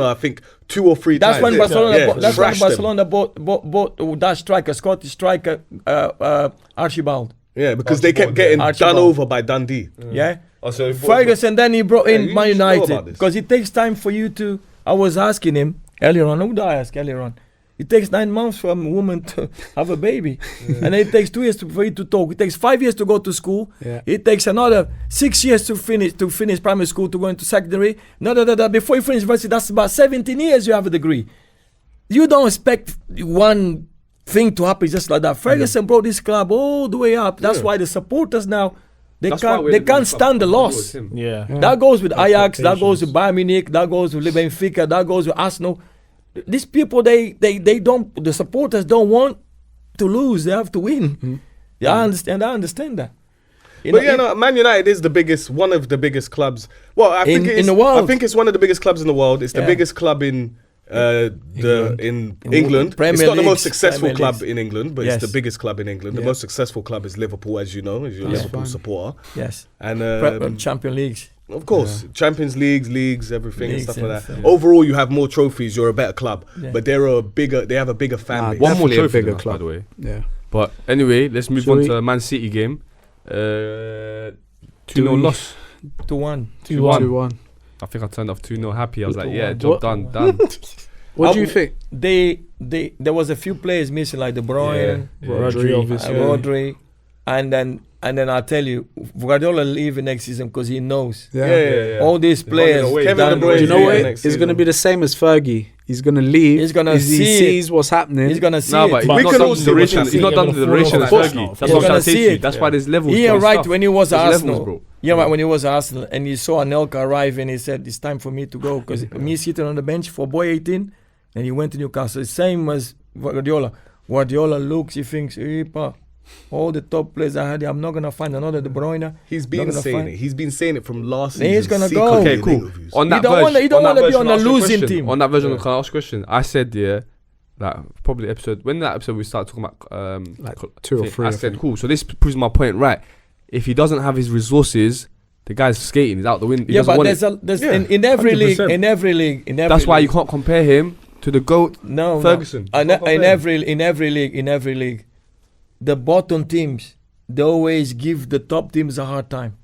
Barcelona, I think 2 or 3 That's times. when Barcelona. Yeah, That's when thrashed them. Barcelona bought that striker, Scottish striker, Archibald. Yeah, because they kept getting done over by Dundee. Yeah. So Ferguson, then he brought in you Man should know about United this. because it takes time for you to. I was asking him earlier on. Who did I ask earlier on? It takes 9 months for a woman to have a baby, and it takes 2 years for you to talk. It takes 5 years to go to school. Yeah. It takes another 6 years to finish primary school, to go into secondary. Before you finish university, that's about 17 years you have a degree. You don't expect one thing to happen just like that. Ferguson brought this club all the way up. That's why the supporters now, they can't stand the loss. Yeah. That goes with Ajax, that goes with Bayern Munich, that goes with Benfica, that goes with Arsenal. These people, they don't, the supporters don't want to lose, they have to win. Yeah, I understand that. Man United is one of the biggest clubs. Well, I think in the world. I think it's one of the biggest clubs in the world. It's the biggest club in England. Premier It's not the most Leagues, successful Premier club Leagues. in England, but it's the biggest club in England. The most successful club is Liverpool, as you know, as you're a Liverpool supporter. Yes. And Champions Leagues. of course, Champions leagues, everything and Leagues stuff like and that. stuff. Overall, you have more trophies. You're a better club, but they have a bigger fan base. One more Definitely a trophy bigger than us, by club. the way. Yeah. But anyway, let's move Shall on we- to Man City game. 2-0 loss. 2-1. 2-1. I think I turned off 2-0 happy. I was like, 2-1. yeah, job done. What do you think? There was a few players missing, like De Bruyne, Rodri, obviously. Rodri, and then I tell you, Guardiola leaving next season because he knows Yeah. all these players. away. done Kevin De Bruyne with- You know what? next It's going to season. be the same as Fergie. He's going to leave. He's gonna he see sees what's happening. He's gonna see No, it. but We he's can not all done see the what duration. you're He's not saying. done the You're duration gonna as fall off Fergie. now. That's He's what I'm gonna trying to say see to you. it. That's why there's levels. Yeah, to his right. stuff. When he was at There's levels, Arsenal, bro. when he was at Arsenal, and he saw Anelka arrive, and he said, "It's time for me to go," because me sitting on the bench for boy 18, and he went to Newcastle. Same as Guardiola. Guardiola looks, he thinks, all the top players I had, I'm not gonna find another De Bruyne. He's Not been gonna saying find- it. He's been saying it from last Then he's season. gonna go. Okay, cool. On that He don't version, wanna- he don't on that wanna be version, on a I'll ask you a losing question. team. On that version, can I ask a question? I said, like probably the episode when that episode we started talking about Like 2 or 3. I said, cool. So this proves my point, right? If he doesn't have his resources, the guy's skating. He's out the window. He Yeah, doesn't but want there's it. in every league, 100%. in every league. That's why you can't compare him to the GOAT No, Ferguson. No. In every league, the bottom teams, they always give the top teams a hard time.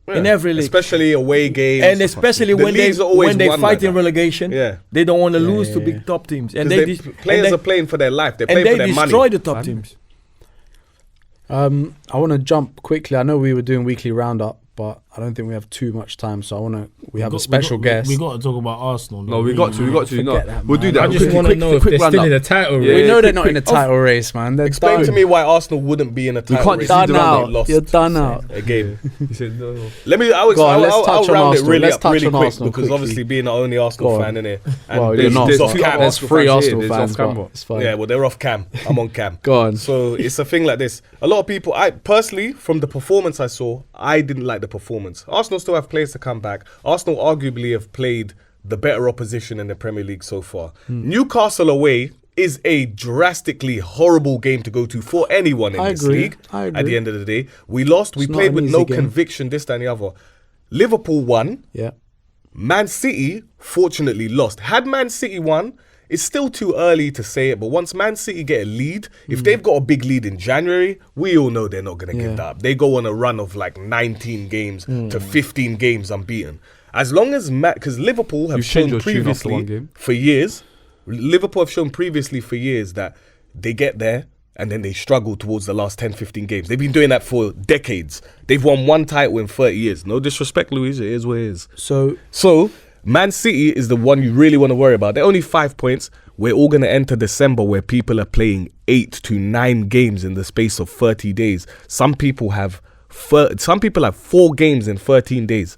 In every league, especially away games, and especially The when they leagues are always when they won fight like in that. relegation, Yeah. they don't want to lose to yeah. big top teams, and Because players are playing for their life. They're playing for their destroy money. the top teams. I want to jump quickly. I know we were doing weekly roundup, but I don't think we have too much time. So we have a special guest. We got to talk about Arsenal. No, we got to. Forget No, that, we'll man. do that. I just want to know if they're still in the title Yeah, race. we know they're quick, not in the quick. title race, man. They're Explain done. to me why Arsenal wouldn't be in a title can't race. just Done leave them out. Lost You're done out. a game. He said no. Let me. Go on, let's touch I'll on round it Arsenal. really Let's up touch really on quick Arsenal because quickly. obviously being the only Arsenal Go on. fan in it. Well, you're not. there's but two other There's Arsenal 3 fans here. Arsenal There's fans, off but camera. it's fine. Yeah, well, they're off cam. I'm on cam. Go on. So it's a thing like this. A lot of people, I personally, from the performance I saw, I didn't like the performance. Arsenal still have players to come back. Arsenal arguably have played the better opposition in the Premier League so far. Newcastle away is a drastically horrible game to go to for anyone in I this agree. league. I agree. At the end of the day, we lost. We It's not played an with easy no game. conviction, this, that, and the other. Liverpool won. Yeah. Man City fortunately lost. Had Man City won, it's still too early to say it, but once Man City get a lead, if they've got a big lead in January, we all know they're not going to Yeah. get that up. They go on a run of like 19 games to 15 games unbeaten. As long as because Liverpool have You've changed shown your tune after one previously game. for years, Liverpool have shown previously for years that they get there and then they struggle towards the last 10, 15 games. They've been doing that for decades. They've won one title in 30 years. No disrespect, Louis, it is what it is. So Man City is the one you really want to worry about. They're only 5 points. We're all going to enter December where people are playing 8 to 9 games in the space of 30 days. Some people have 4 games in 13 days.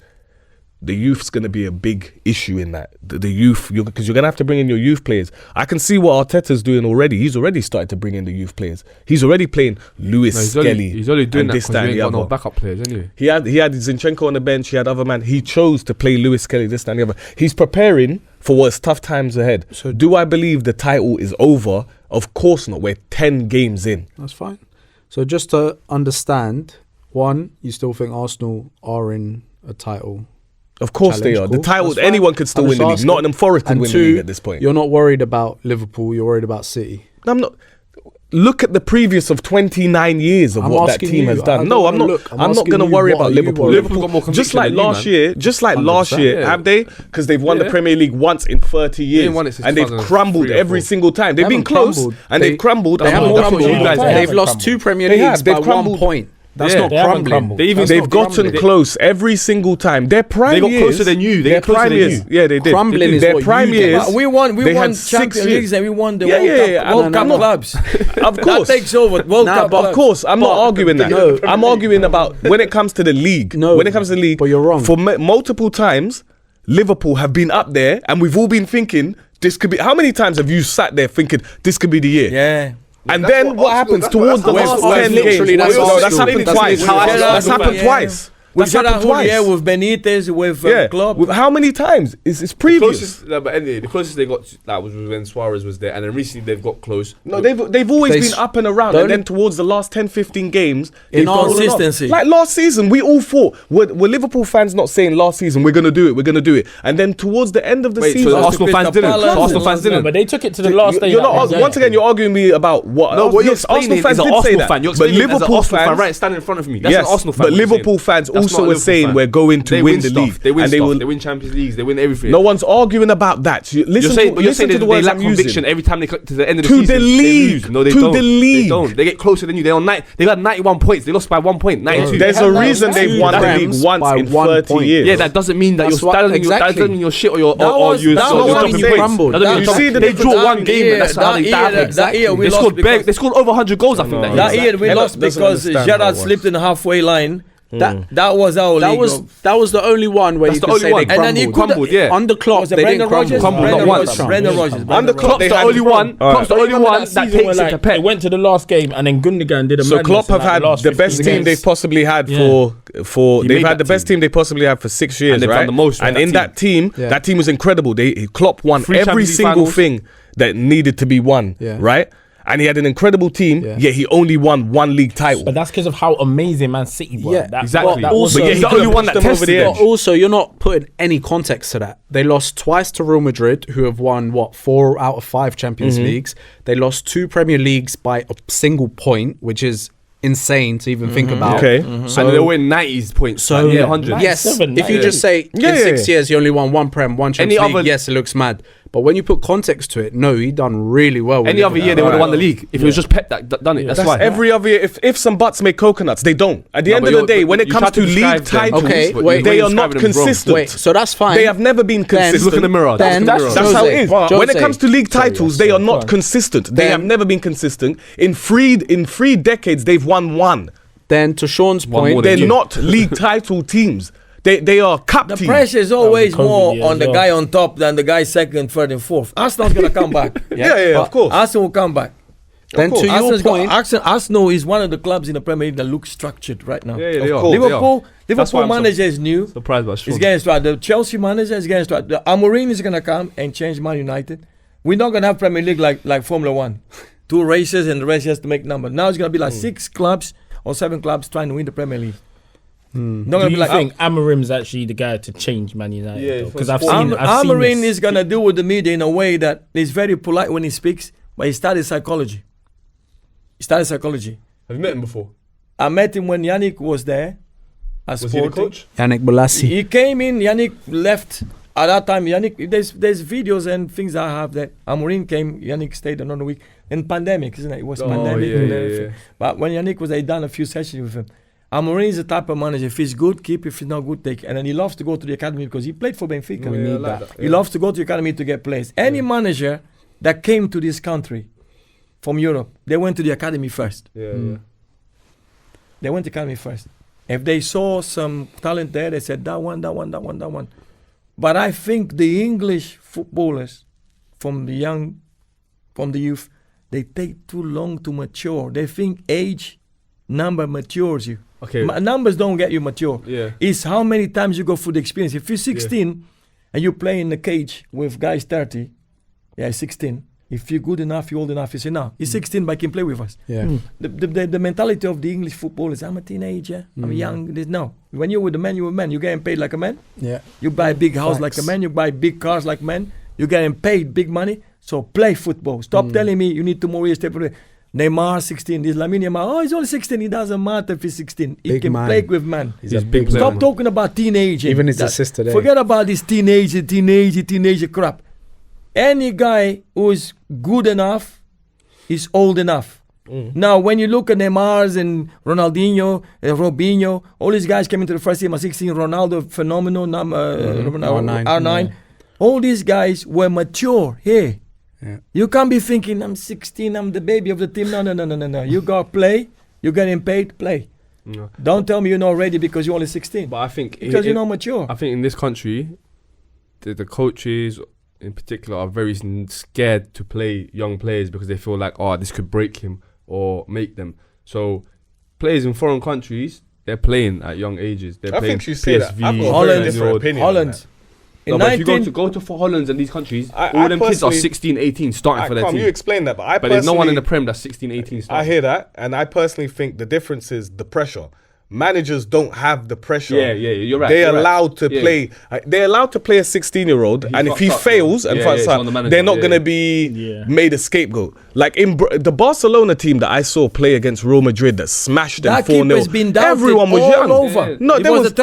The youth's going to be a big issue in that. The youth, because you're going to have to bring in your youth players. I can see what Arteta's doing already. He's already started to bring in the youth players. He's already playing Lewis Skelly. He's only doing and that this, because that, he and ain't the got no other. backup players anyway. He had Zinchenko on the bench. He had other man. He chose to play Lewis Skelly, this, that, and the other. He's preparing for what's tough times ahead. So do I believe the title is over? Of course not. We're 10 games in. That's fine. So just to understand, one, you still think Arsenal are in a title? Of course they are. Challenge, The cool. title, That's fine. anyone could still I'm win the just league. asking. Nottingham Forest could And win the two, league at this point. You're not worried about Liverpool. You're worried about City. I'm not. Look at the previous of 29 years of I'm what that asking team you. has I done. don't No, I'm wanna not. look. I'm I'm not asking going to you, worry what about are you Liverpool. worried Liverpool got more Just conviction like than you, last man. year, just like last 100%, year, yeah. have they? Because they've won the Yeah. Premier League once in 30 years, won it since and they've 2003 crumbled or every 4. single time. They've They been haven't close, crumbled. and they've crumbled. They haven't multiple crumbled. you guys times. have. They've lost 2 Premier They Leagues have. by They've 1 crumbled. point. That's Yeah. not They haven't crumbling. crumbled. They've gotten close every single time. Their prime They got years, closer than you. They their got closer prime than years. you. Yeah, they did. Crumbling is their what prime you did. years. But we won they had Champions 6 Leagues years. and we won the Yeah, World yeah, Cup, yeah. World Cup no. clubs. Of That course. takes over. World Nah, Cup but clubs. Of course, I'm not arguing that. No. I'm arguing about when it comes to the league. No, when it comes to the league, but you're wrong. For multiple times, Liverpool have been up there, and we've all been thinking this could be. How many times have you sat there thinking this could be the year? Yeah. And That's then what what Arsenal- happens that's towards the what last Arsenal- 10 games? literally, that's No, what that's Arsenal- happened that's twice. how Arsenal- That's happened Yeah. twice. With That's happened twice. Yeah, with Benitez, with Yeah. Klopp. How many times? It's The previous. closest, no, but anyway, the closest they got that was when Suarez was there, and then recently they've got close. No, they've always They been s- up and around, the and only- then towards the last 10, 15 games, In they've our fallen off. consistency. Like last season, we all thought were Liverpool fans not saying last season we're gonna do it, and then towards the end of the Wait, season, so the Arsenal fans didn't. Palace So Arsenal and fans No, didn't. but they took it to the last day. you're not once again. You're arguing me about what? No, what you're yes, Arsenal explaining fans is an did say Arsenal that, fan. You're but explaining it as an Liverpool Arsenal fan fans, right standing in front of me. That's yes, an Arsenal fan. but what you're saying. Liverpool fans That's also not a were Liverpool saying fan. we're going to They win win the stuff. league, They win and stuff. will. They win Champions Leagues. They win everything. No one's arguing about that. You're saying Listen to the they words lack I'm conviction using. every time they cut to the end of the To season. the they league. lose. No, they To don't. the league. They don't. They get closer than you. They got 91 points. They lost by 1 point. 92. There's a reason they've won the league Rams once by in 1 30 point. years. Yeah, that doesn't mean that That's you're what- that exactly. doesn't mean you're shit or you're That or was- you're that or was you're when dropping you points. crumbled. That doesn't mean You see the they difference draw one that game year- and that's how that they year- die. that year we They lost scored because- they scored over 100 goals. I think that That year. year we Hella lost doesn't because understand how it Gerrard works. slipped in the halfway line. That That was our that league. was the only one where That's you the could only say one. they And then he crumbled. crumbled, yeah. Under Klopp, Was it they didn't Brendan crumble. Rodgers? Crumbled, Brendan not Rodgers. once. Brendan Rodgers. Under Brendan Klopp, Rodgers. they Klopp's the had only one. All right. Klopp's the only one that season takes where, it to like, Pep. they went to the last game and then Gundogan did a So madness Klopp in, have like, had last the 15 best team games. they've possibly had Yeah. for He they've made had the that best team. team they've possibly had for 6 years, And they've right? done the most with And that in team. that team, Yeah. that team was incredible. Klopp won 3 every Champions League single finals. thing that needed to be won, Yeah. right? And he had an incredible team, Yeah. yet he only won 1 league title. But that's because of how amazing Man City were. Yeah, exactly. That also- was But yeah, he's the could've only one that pushed them over tested the it. edge. But also, you're not putting any context to that. They lost twice to Real Madrid, who have won, 4 out of 5 Champions Leagues. They lost 2 Premier Leagues by a single point, which is insane to even think about. Okay. So they win 90s points. So, So 100. yes, 97, if you just say Yeah, in yeah, 6 yeah. years you only won 1 Prem, 1 Champions Any League, other- yes, it looks mad. But when you put context to it, no, he done really well. with Any other Liverpool. year they would have won the Right. league if it was just Pep that done it. That's That's why. every other year. If some butts make coconuts, they don't. At the No, end but of the you're- day, but when it you comes try to to league describe them. titles, Okay, but wait, they you're are not describing them wrong. consistent. Wait, so that's fine. They have never been consistent. Look in the mirror. Then- That's That's how it is. Jose, When it comes to league titles, they are not on. consistent. They Then- have never been consistent. In three decades, they've won 1. Then to Sean's One point, more than They're you. not league title teams. They are cup The teams. pressure is always COVID more year on as the well. guy on top than the guy second, third, and fourth. Arsenal's gonna come back. Yeah, of course. Arsenal will come back. then to your Arsenal's point, Arsenal is one of the clubs in the Premier League that looks structured right now. Yeah, yeah, Of they are. course. They are. Liverpool That's why I'm manager is new. surprised by He's Sean. getting started. The Chelsea manager is getting started. The Amorim is gonna come and change Man United. We're not gonna have Premier League like Formula One, 2 races and the rest has to make numbers. Now it's gonna be like 6 clubs or 7 clubs trying to win the Premier League. Not Do gonna be you like think Amorim's actually the guy to change Man United? Yeah, Because for I've sport. seen Amorim this. is gonna deal with the media in a way that is very polite when he speaks, but he studied psychology. Have you met him before? I met him when Yannick was there. Was he the coach? Yannick Bolasie. He came in, Yannick left. At that time, Yannick, there's videos and things I have that Amorim came, Yannick stayed another week. In pandemic, isn't it? It was pandemic. yeah, and yeah, everything. yeah. But when Yannick was there, he done a few sessions with him. Amorim is the type of manager, if he's good, keep. If he's not good, take. And then he loves to go to the academy because he played for Benfica. We need that. He loves to go to the academy to get players. Any manager that came to this country from Europe, they went to the academy first. Yeah. They went to the academy first. If they saw some talent there, they said that one. But I think the English footballers from the youth, they take too long to mature. They think age, number matures you. Okay. Numbers don't get you mature. Yeah. It's how many times you go through the experience. If you're 16 and you play in the cage with guys 30, 16. If you're good enough, you're old enough, you say, no, he's 16, but he can play with us. Yeah. The mentality of the English football is, I'm a teenager, I'm young. No. When you're with the man, you're a man. You're getting paid like a man. Yeah. You buy a big house like a Facts. man. You buy big cars like men. You're getting paid big money. So play football. Stop telling me you need 2 more years. Neymar 16. This Lamine Yamal. Oh, he's only 16. It doesn't matter if he's 16. He Big can man. play with man. He's a big player. Stop man. talking about teenage. Even his assist today. Forget about this teenager crap. Any guy who is good enough is old enough. Now, when you look at Neymar's and Ronaldinho, Robinho, all these guys came into the first team at 16, Ronaldo, phenomenal, R9. All these guys were mature here. Yeah. You can't be thinking, I'm 16, I'm the baby of the team. No. You got to play. You're getting paid, play. No. Don't tell me you're not ready because you're only 16. But I think because you're not mature. I think in this country, the coaches in particular are very scared to play young players because they feel like, this could break him or make them. So players in foreign countries, they're playing at young ages. They're playing think you say that. PSV, I've got a very different opinion on Holland. that. No, but if you go to Holland and these countries, all them kids are 16, 18 starting for their team. You explain that, but there's no one in the Prem that's 16, 18 starting. I hear that, and I personally think the difference is the pressure. Managers don't have the pressure. Yeah, you're right. They're allowed to play. They're allowed to play a 16-year-old, and if he fails and fucks up, they're not going to be made a scapegoat. Like in the Barcelona team that I saw play against Real Madrid that smashed them 4-0. Everyone was young. Over. No, there was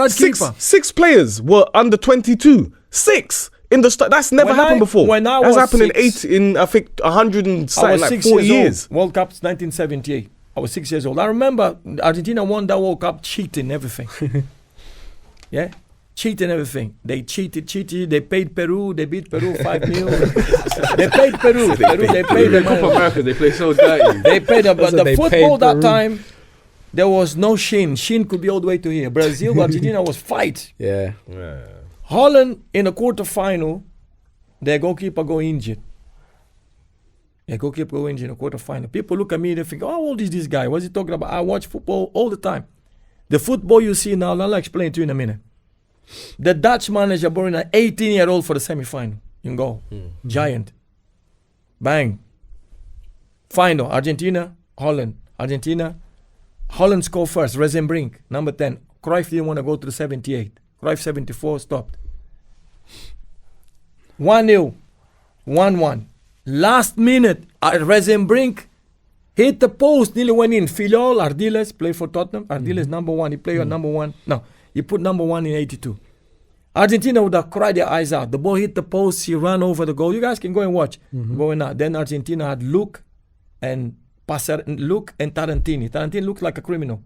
six players were under 22. 6 in the start. That's never happened before. That's happened in I think 100 and something, like 4 years. World Cup 1978. I was 6 years old. I remember Argentina won that World Cup cheating everything. Cheating everything. They cheated. They paid Peru. They beat Peru 5-0. They paid Peru. They paid them. Copa America, they play so dirty. They paid them. But the football that time, there was no Shin. Shin could be all the way to here. Brazil, Argentina was fight. Yeah. Holland in a quarter-final, their goalkeeper go injured. Their goalkeeper go injured in a quarter-final. People look at me, they think, how old is this guy? What's he talking about? I watch football all the time. The football you see now, I'll explain to you in a minute. The Dutch manager brought in an 18-year-old for the semi-final in goal. Giant. Bang. Final. Argentina, Holland. Argentina. Holland scored first. Rezenbrink, number 10. Cruyff didn't want to go to the 78. Cruyff 74 stopped. 1-0. 1-1. Last minute, Rezenbrink hit the post, nearly went in. Filiol, Ardiles, played for Tottenham. Ardiles number 1. He played on number 1. No, he put number 1 in 82. Argentina would have cried their eyes out. The ball hit the post. He ran over the goal. You guys can go and watch. Going out. Then Argentina had Luke and Tarantini. Tarantini looked like a criminal.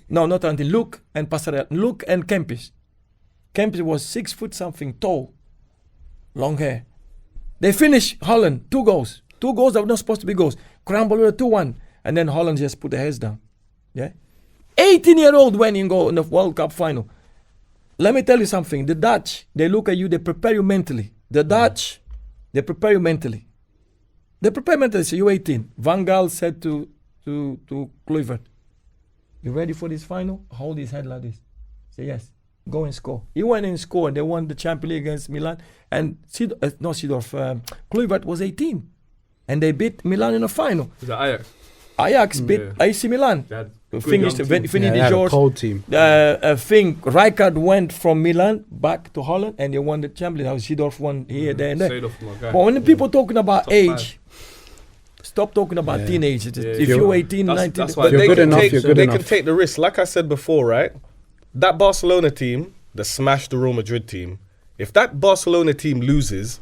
No, not Tarantini. Luke and Passarella. Luke and Kempis. Kempis was 6 foot something tall. Long hair. They finished Holland. 2 goals. 2 goals that were not supposed to be goals. Crumble with a 2-1. And then Holland just put their heads down. 18-year-old went in goal in the World Cup final. Let me tell you something. The Dutch, they look at you, they prepare you mentally. The Dutch, they prepare you mentally. They prepare mentally. So you're 18. Van Gaal said to Kluivert, you ready for this final? Hold his head like this. Say yes. Go and score. He went and scored. They won the Champions League against Milan. And Kluivert was 18. And they beat Milan in the final. Was that Ajax? Ajax beat AC Milan. Finished the George. Cold team. Rijkaard went from Milan back to Holland and they won the Champions League. Seedorf won here, there, and there. But when the people talking about age, stop talking about teenagers. If you're 18, 19, that's why they can take the risk. Like I said before, right? That Barcelona team that smashed the Real Madrid team, if that Barcelona team loses,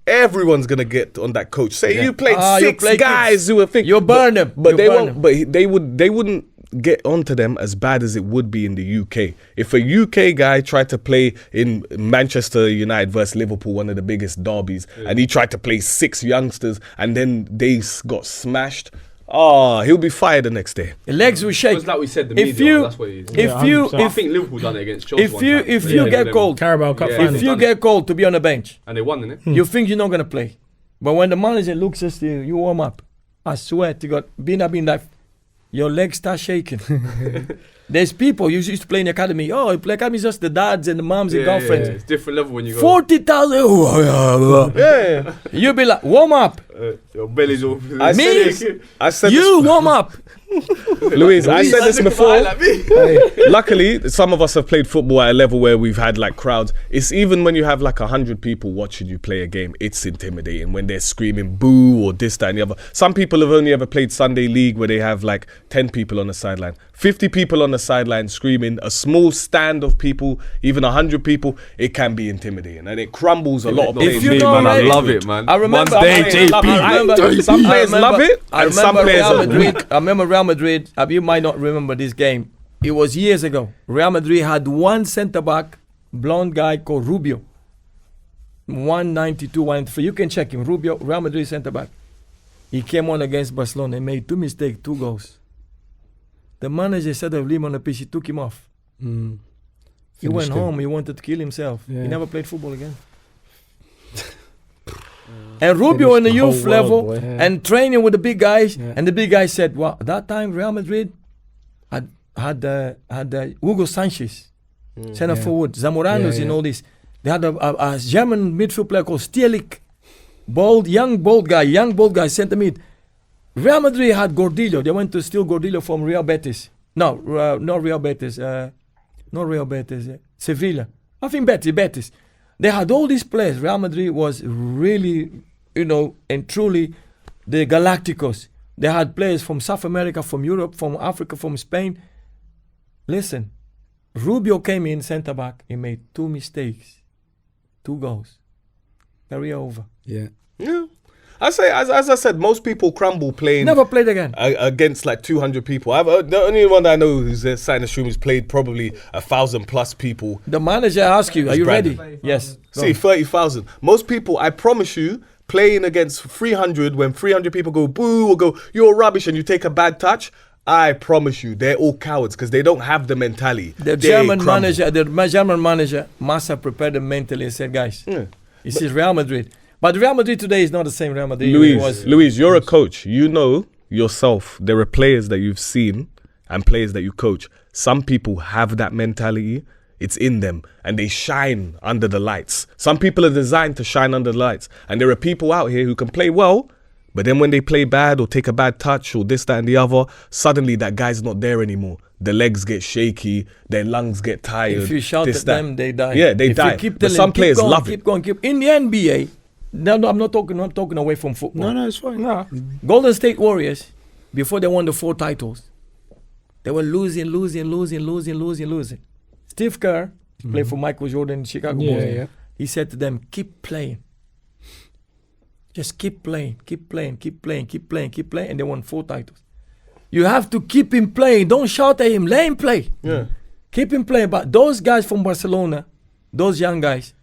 everyone's gonna get on that coach. Say you played 6 guys who were thinking you burn them, but they won't. But they wouldn't get onto them as bad as it would be in the UK. If a UK guy tried to play in Manchester United versus Liverpool, one of the biggest derbies, and he tried to play 6 youngsters, and then they got smashed. He'll be fired the next day. The legs will shake. It's like we said, the media, that's what it is. I think Liverpool done it against Chelsea. If you get called, Carabao Cup final. If you get called to be on the bench, and they won, innit? You think you're not gonna play, but when the manager looks at you, you warm up. I swear to God, being like, your legs start shaking. There's people you used to play in the academy. You play academy is just the dads and the moms and girlfriends. It's different level when you go. 40,000. You be like, warm up. Your belly's all. I said warm up. Louis, I said this before. Luckily, some of us have played football at a level where we've had like crowds. It's even when you have like 100 people watching you play a game, it's intimidating when they're screaming boo or this, that, and the other. Some people have only ever played Sunday League where they have like 10 people on the sideline, 50 people on the sideline screaming, a small stand of people, even 100 people. It can be intimidating and it crumbles a lot of players. I love it, man. I remember One day, JP. Some players love it, and some players are weak. I remember Real Madrid. You might not remember this game. It was years ago. Real Madrid had one centre back, blonde guy called Rubio. 192, 193. You can check him. Rubio, Real Madrid centre back. He came on against Barcelona. He made 2 mistakes, 2 goals. The manager, instead of leaving him on the pitch, he took him off. He went home. He wanted to kill himself. He never played football again. And Rubio in the youth level and training with the big guys. And the big guys said, well, at that time, Real Madrid had Hugo Sanchez, centre forward, Zamoranos and all this. They had a German midfield player called Stielik, young bold guy, centre mid. Real Madrid had Gordillo. They went to steal Gordillo from Real Betis. No, not Real Betis. Sevilla. I think Betis. They had all these players. Real Madrid was really, and truly the Galacticos. They had players from South America, from Europe, from Africa, from Spain. Listen, Rubio came in centre back. He made 2 mistakes, 2 goals. Career over. Yeah. I say, as I said, most people crumble playing. Never played again. Against like 200 people. The only one that I know who's sat in the stream who's played probably 1,000+ people. The manager asked you, are you ready? Yes. See, 30,000. Most people, I promise you, playing against 300, when 300 people go boo or go, you're rubbish, and you take a bad touch, I promise you, they're all cowards because they don't have the mentality. The German manager must have prepared them mentally and said, guys, this is Real Madrid. But Real Madrid today is not the same Real Madrid. Louis, you're a coach. You know yourself. There are players that you've seen and players that you coach. Some people have that mentality. It's in them and they shine under the lights. Some people are designed to shine under the lights. And there are people out here who can play well, but then when they play bad or take a bad touch or this, that and the other, suddenly that guy's not there anymore. The legs get shaky, their lungs get tired. If you shout at them, they die. Yeah, they die. But some players love it. In the NBA, no, I'm not talking away from football. No, it's fine. No. Golden State Warriors, before they won the 4 titles, they were losing. Steve Kerr, played for Michael Jordan in Chicago Bulls. He said to them, keep playing. Just keep playing. And they won 4 titles. You have to keep him playing. Don't shout at him. Let him play. Yeah. Keep him playing. But those guys from Barcelona, those young guys,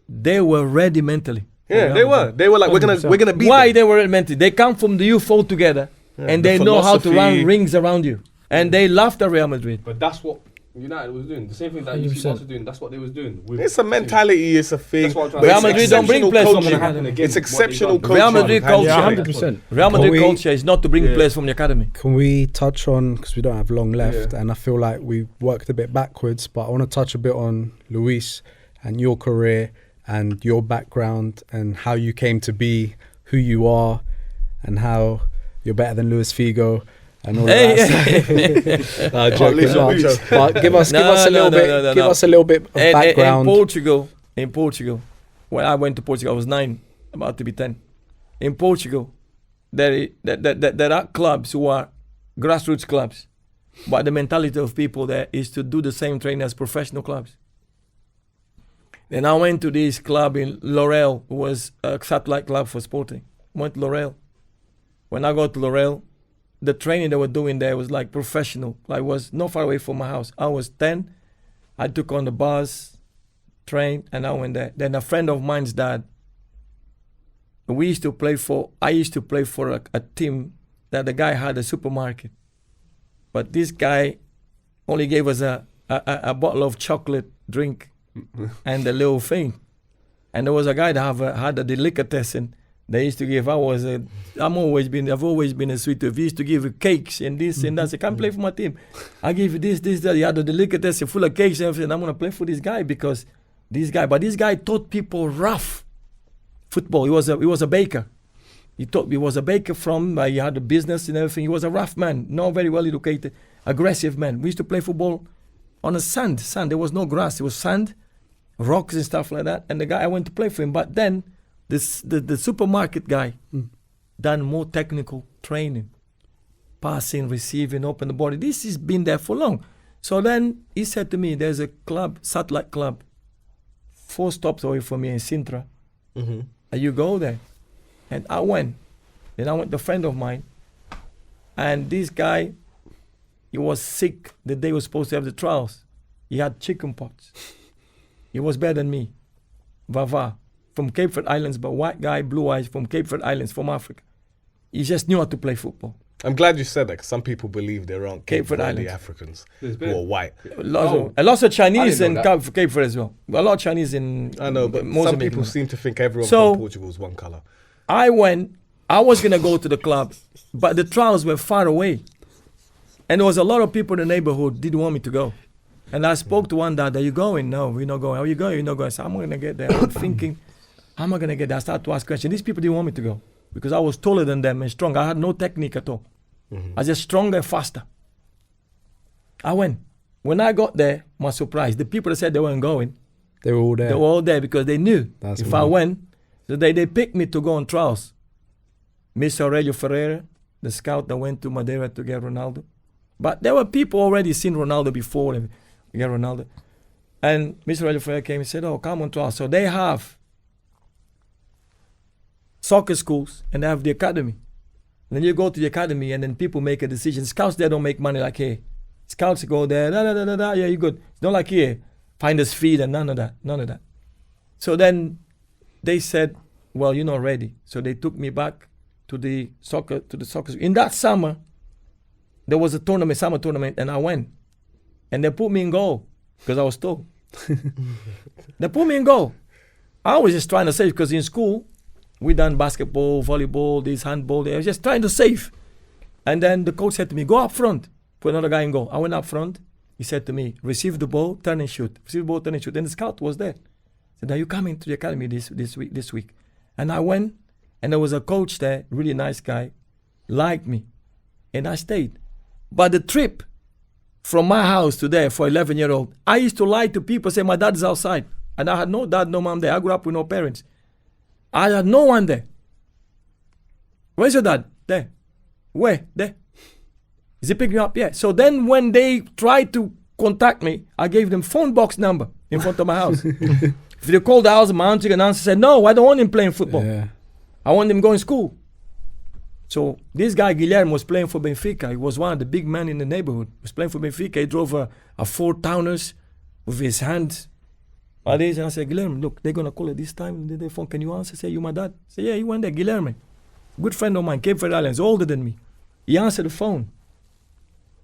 they were ready mentally. Yeah, they were. They were like, we're gonna beat Why them. they were ready mentally? They come from the youth all together, and they know how to run rings around you. And they laughed at Real Madrid. But that's what United was doing. The same thing that UC was doing. That's what they was doing. It's a mentality. It's a thing. Real Madrid don't bring players from the academy. It's exceptional coaching. Real Madrid culture. 100%. Real Madrid culture is not to bring players from the academy. Can we touch on, because we don't have long left, and I feel like we worked a bit backwards, but I want to touch a bit on Luis and your career and your background and how you came to be who you are and how you're better than Luis Figo and all that stuff. But give us a little bit of background. In Portugal, when I went to Portugal, I was 9, about to be 10. In Portugal, there are clubs who are grassroots clubs, but the mentality of people there is to do the same training as professional clubs. Then I went to this club in Laurel, who was a satellite club for Sporting. Went to Laurel. When I got to Laurel, the training they were doing there was like professional. Like, was not far away from my house. I was 10. I took on the bus, trained, and I went there. Then a friend of mine's dad, I used to play for a team that the guy had a supermarket. But this guy only gave us a bottle of chocolate drink and a little thing. And there was a guy that had a delicatessen. They used to give. I've always been a sweet tooth. He used to give cakes and this and that. I said, come play for my team. I give you this, that. He had a delicatessen full of cakes and everything. I'm gonna play for this guy because this guy taught people rough football. He was a baker. He thought he was a baker he had a business and everything. He was a rough man, not very well educated, aggressive man. We used to play football on a sand. There was no grass. It was sand, rocks and stuff like that. And the guy, I went to play for him. But then the supermarket guy done more technical training. Passing, receiving, open the body. This has been there for long. So then he said to me, there's a club, satellite club, 4 stops away from me in Sintra. And you go there. And I went. Then I went to a friend of mine. And this guy, he was sick the day he was supposed to have the trials. He had chicken pox. He was better than me. Vava, from Cape Verde Islands, but white guy, blue eyes, from Cape Verde Islands, from Africa. He just knew how to play football. I'm glad you said that, because some people believe there aren't Cape Verde Africans who are white. Lots of Chinese in Cape Verde as well. A lot of Chinese in I know, but Mozambique. Some people seem to think everyone from Portugal is one colour. I was going to go to the club, but the trials were far away. And there was a lot of people in the neighborhood didn't want me to go. And I spoke to one dad, are you going? No, we're not going. Are you going? You're not going. I said, I'm going to get there. I'm thinking, how am I going to get there? I started to ask questions. These people didn't want me to go because I was taller than them and strong. I had no technique at all. I was just stronger and faster. I went. When I got there, my surprise, the people that said they weren't going, they were all there. They were all there because they knew if I went, so they picked me to go on trials. Mr. Aurelio Ferreira, the scout that went to Madeira to get Ronaldo. But there were people already seen Ronaldo before they get Ronaldo. And Mr. Aurelio Ferreira came and said, oh, come on trials. So they have soccer schools and they have the academy. And then you go to the academy and then people make a decision. Scouts there don't make money like here. Scouts go there, yeah, you're good. It's not like here, finder's fee and none of that. So then they said, well, you're not ready. So they took me back to the soccer. In that summer, there was a summer tournament, and I went. And they put me in goal because I was tall. They put me in goal. I was just trying to save because in school, we done basketball, volleyball, handball. I was just trying to save. And then the coach said to me, go up front. Put another guy in goal. I went up front. He said to me, receive the ball, turn and shoot. Receive the ball, turn and shoot. And the scout was there. He said, are you coming to the academy this week? And I went, and there was a coach there, really nice guy, liked me. And I stayed. But the trip from my house to there for 11-year-old, I used to lie to people, say my dad is outside. And I had no dad, no mom there. I grew up with no parents. I had no one there. Where's your dad? There. Where? There. Is he picking me up? Yeah. So then when they tried to contact me, I gave them phone box number in front of my house. If they called the house, my auntie and answer said, no, I don't want him playing football. Yeah. I want him going to school. So this guy, Guilherme, was playing for Benfica. He was one of the big men in the neighborhood. He was playing for Benfica. He drove a Ford-Towners with his hands. And I said, Guilherme, look, they're going to call it this time. They phone, can you answer? I said, you my dad? I said, yeah, he went there, Guilherme. Good friend of mine, Cape Verde Islands, older than me. He answered the phone.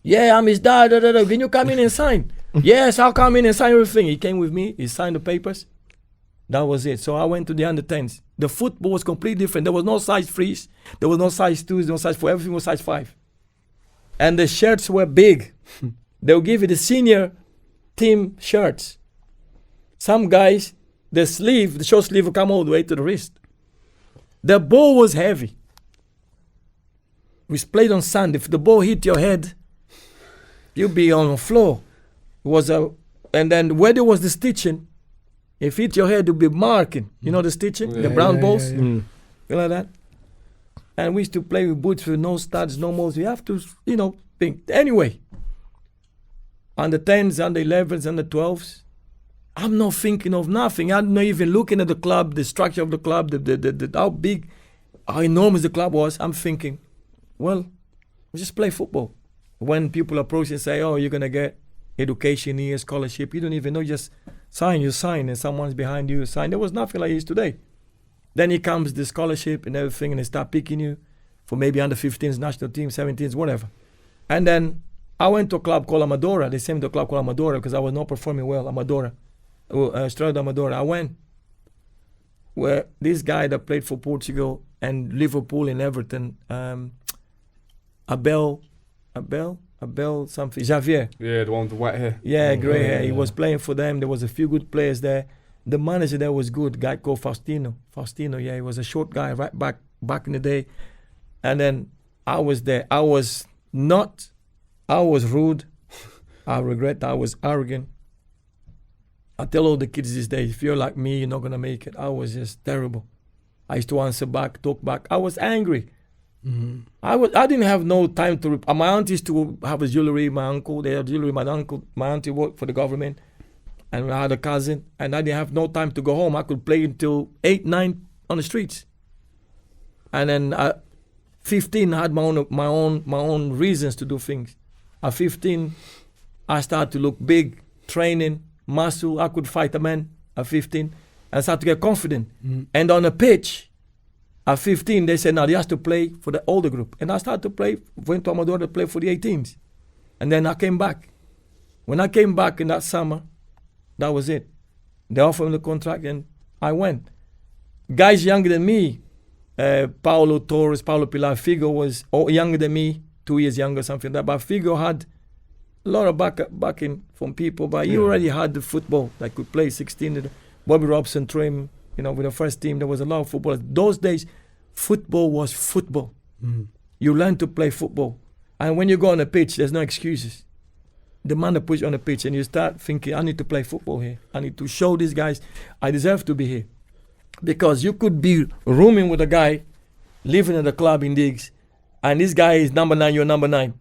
Yeah, I'm his dad. Can you come in and sign? Yes, I'll come in and sign everything. He came with me. He signed the papers. That was it. So I went to the under-10s. The football was completely different. There was no size 3s. There was no size 2s. No size 4. Everything was size 5. And the shirts were big. They'll give you the senior team shirts. Some guys, the short sleeve will come all the way to the wrist. The ball was heavy. We played on sand. If the ball hit your head, you'd be on the floor. And then where there was the stitching, if it hit your head, you'd be marking. You know the stitching? The brown balls? You like that? And we used to play with boots with no studs, no molds. You have to, think. Anyway, on the 10s, on the 11s, on the 12s, I'm not thinking of nothing. I'm not even looking at the club, the structure of the club, how big, how enormous the club was. I'm thinking, well, we just play football. When people approach and say, oh, you're going to get education here, scholarship, you don't even know, you sign, and someone's behind you, sign. There was nothing like this today. Then it comes the scholarship and everything, and they start picking you for maybe under 15s, national team, 17s, whatever. And then I went to a club called Amadora. They sent me to a club called Amadora because I was not performing well, Amadora. Estrela Amadora. I went where this guy that played for Portugal and Liverpool and Everton, Abel something, Javier. Yeah, the one with the white hair. Yeah, grey hair. He was playing for them. There was a few good players there. The manager there was good, guy called Faustino. Faustino, yeah, he was a short guy, right back, back in the day. And then I was there. I was rude. I regret I was arrogant. I tell all the kids these days, if you're like me, you're not going to make it. I was just terrible. I used to answer back, talk back. I was angry. Mm-hmm. I didn't have no time to... my aunt used to have a jewelry, my uncle, they had jewelry, my auntie worked for the government, and I had a cousin, and I didn't have no time to go home. I could play until 8, 9 on the streets. And then at 15, I had my own reasons to do things. At 15, I started to look big, training, muscle. I could fight a man at 15. I started to get confident. Mm-hmm. And on a pitch, at 15, they said, now he has to play for the older group. And I started to play, went to Amador to play for the 18s. And then I came back. When I came back in that summer, that was it. They offered me the contract and I went. Guys younger than me, Paulo Torres, Paulo Pilar, Figo was younger than me, 2 years younger, something like that. But Figo had a lot of backing from people, but he already had the football that could play 16. Bobby Robson, Trim, with the first team, there was a lot of football. Those days, football was football. Mm. You learn to play football. And when you go on the pitch, there's no excuses. The man that puts you on the pitch and you start thinking, I need to play football here. I need to show these guys I deserve to be here. Because you could be rooming with a guy, living at a club in Diggs, and this guy is number 9, you're number 9.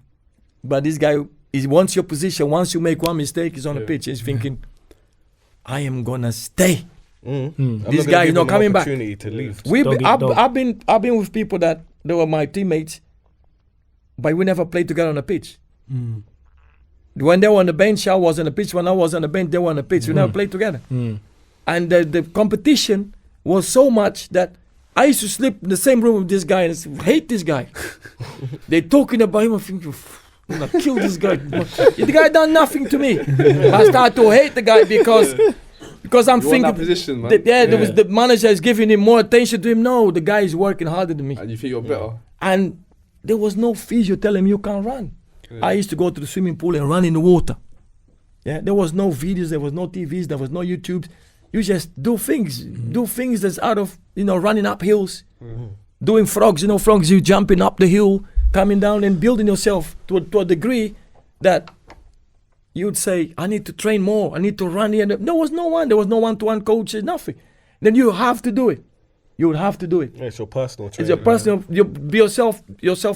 But this guy, wants your position, once you make one mistake, he's on the pitch, he's thinking, I am going to stay. This guy is not coming back. To leave. I've been with people that they were my teammates, but we never played together on the pitch. Mm. When they were on the bench, I was on the pitch. When I was on the bench, they were on the pitch. We never played together. Mm. And the competition was so much that I used to sleep in the same room with this guy and hate this guy. They're talking about him. I'm thinking, I'm going to kill this guy. The guy done nothing to me. I started to hate the guy because I'm thinking, that position, man. There was the manager is giving him more attention to him. No, the guy is working harder than me. And you think you're better. And there was no physio telling him you can't run. Yeah. I used to go to the swimming pool and run in the water. Yeah, there was no videos, there was no TVs, there was no YouTube. You just do things. Mm-hmm. Do things that's out of, running up hills, doing frogs, frogs, you jumping up the hill, coming down and building yourself to a degree that you'd say, I need to train more, I need to run here. There was no one-to-one coach, nothing. Then you have to do it. You would have to do it. Yeah, it's your personal trainer. It's your personal, you be yourself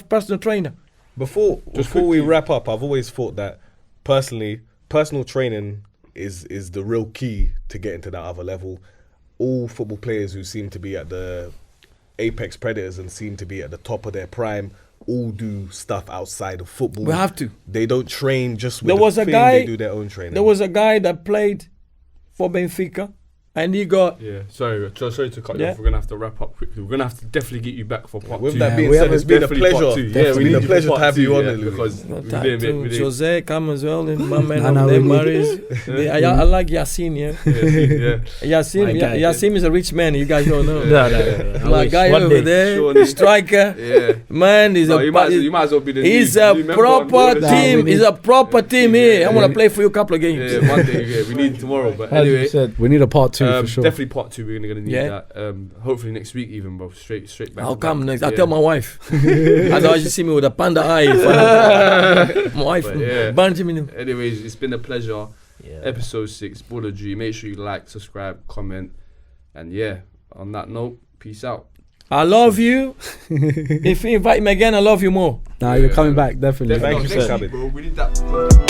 personal trainer. Before we wrap up, I've always thought that personally, personal training is the real key to getting to that other level. All football players who seem to be at the apex predators and seem to be at the top of their prime all do stuff outside of football. We have to. They don't train just with they do their own training. There was a guy that played for Benfica. And he got... Yeah, sorry to cut you off. We're going to have to wrap up quickly. We're going to have to definitely get you back for part 2. With that being said, it's been a pleasure. Yeah, we need a pleasure to have you on it, because Jose come as well, and my man Maris. I like Yassin, Yassin is a rich man, you guys don't know. My guy over there, striker. Man, you might as well be the he's a proper team. He's a proper team here. I want to play for you a couple of games. Yeah, one day, we need tomorrow. But anyway, we need a part 2. For sure. Definitely part 2. We're gonna need that. Hopefully next week, even, bro. Straight back. I'll come next. I'll tell my wife. Otherwise, you see me with a panda eye. My wife, Benjamin. Anyways, it's been a pleasure. Episode 6, Baller G. Make sure you like, subscribe, comment, and on that note, peace out. I love you. If you invite me again, I love you more. Nah, you're coming back, definitely. Thank you for coming, bro. We need that.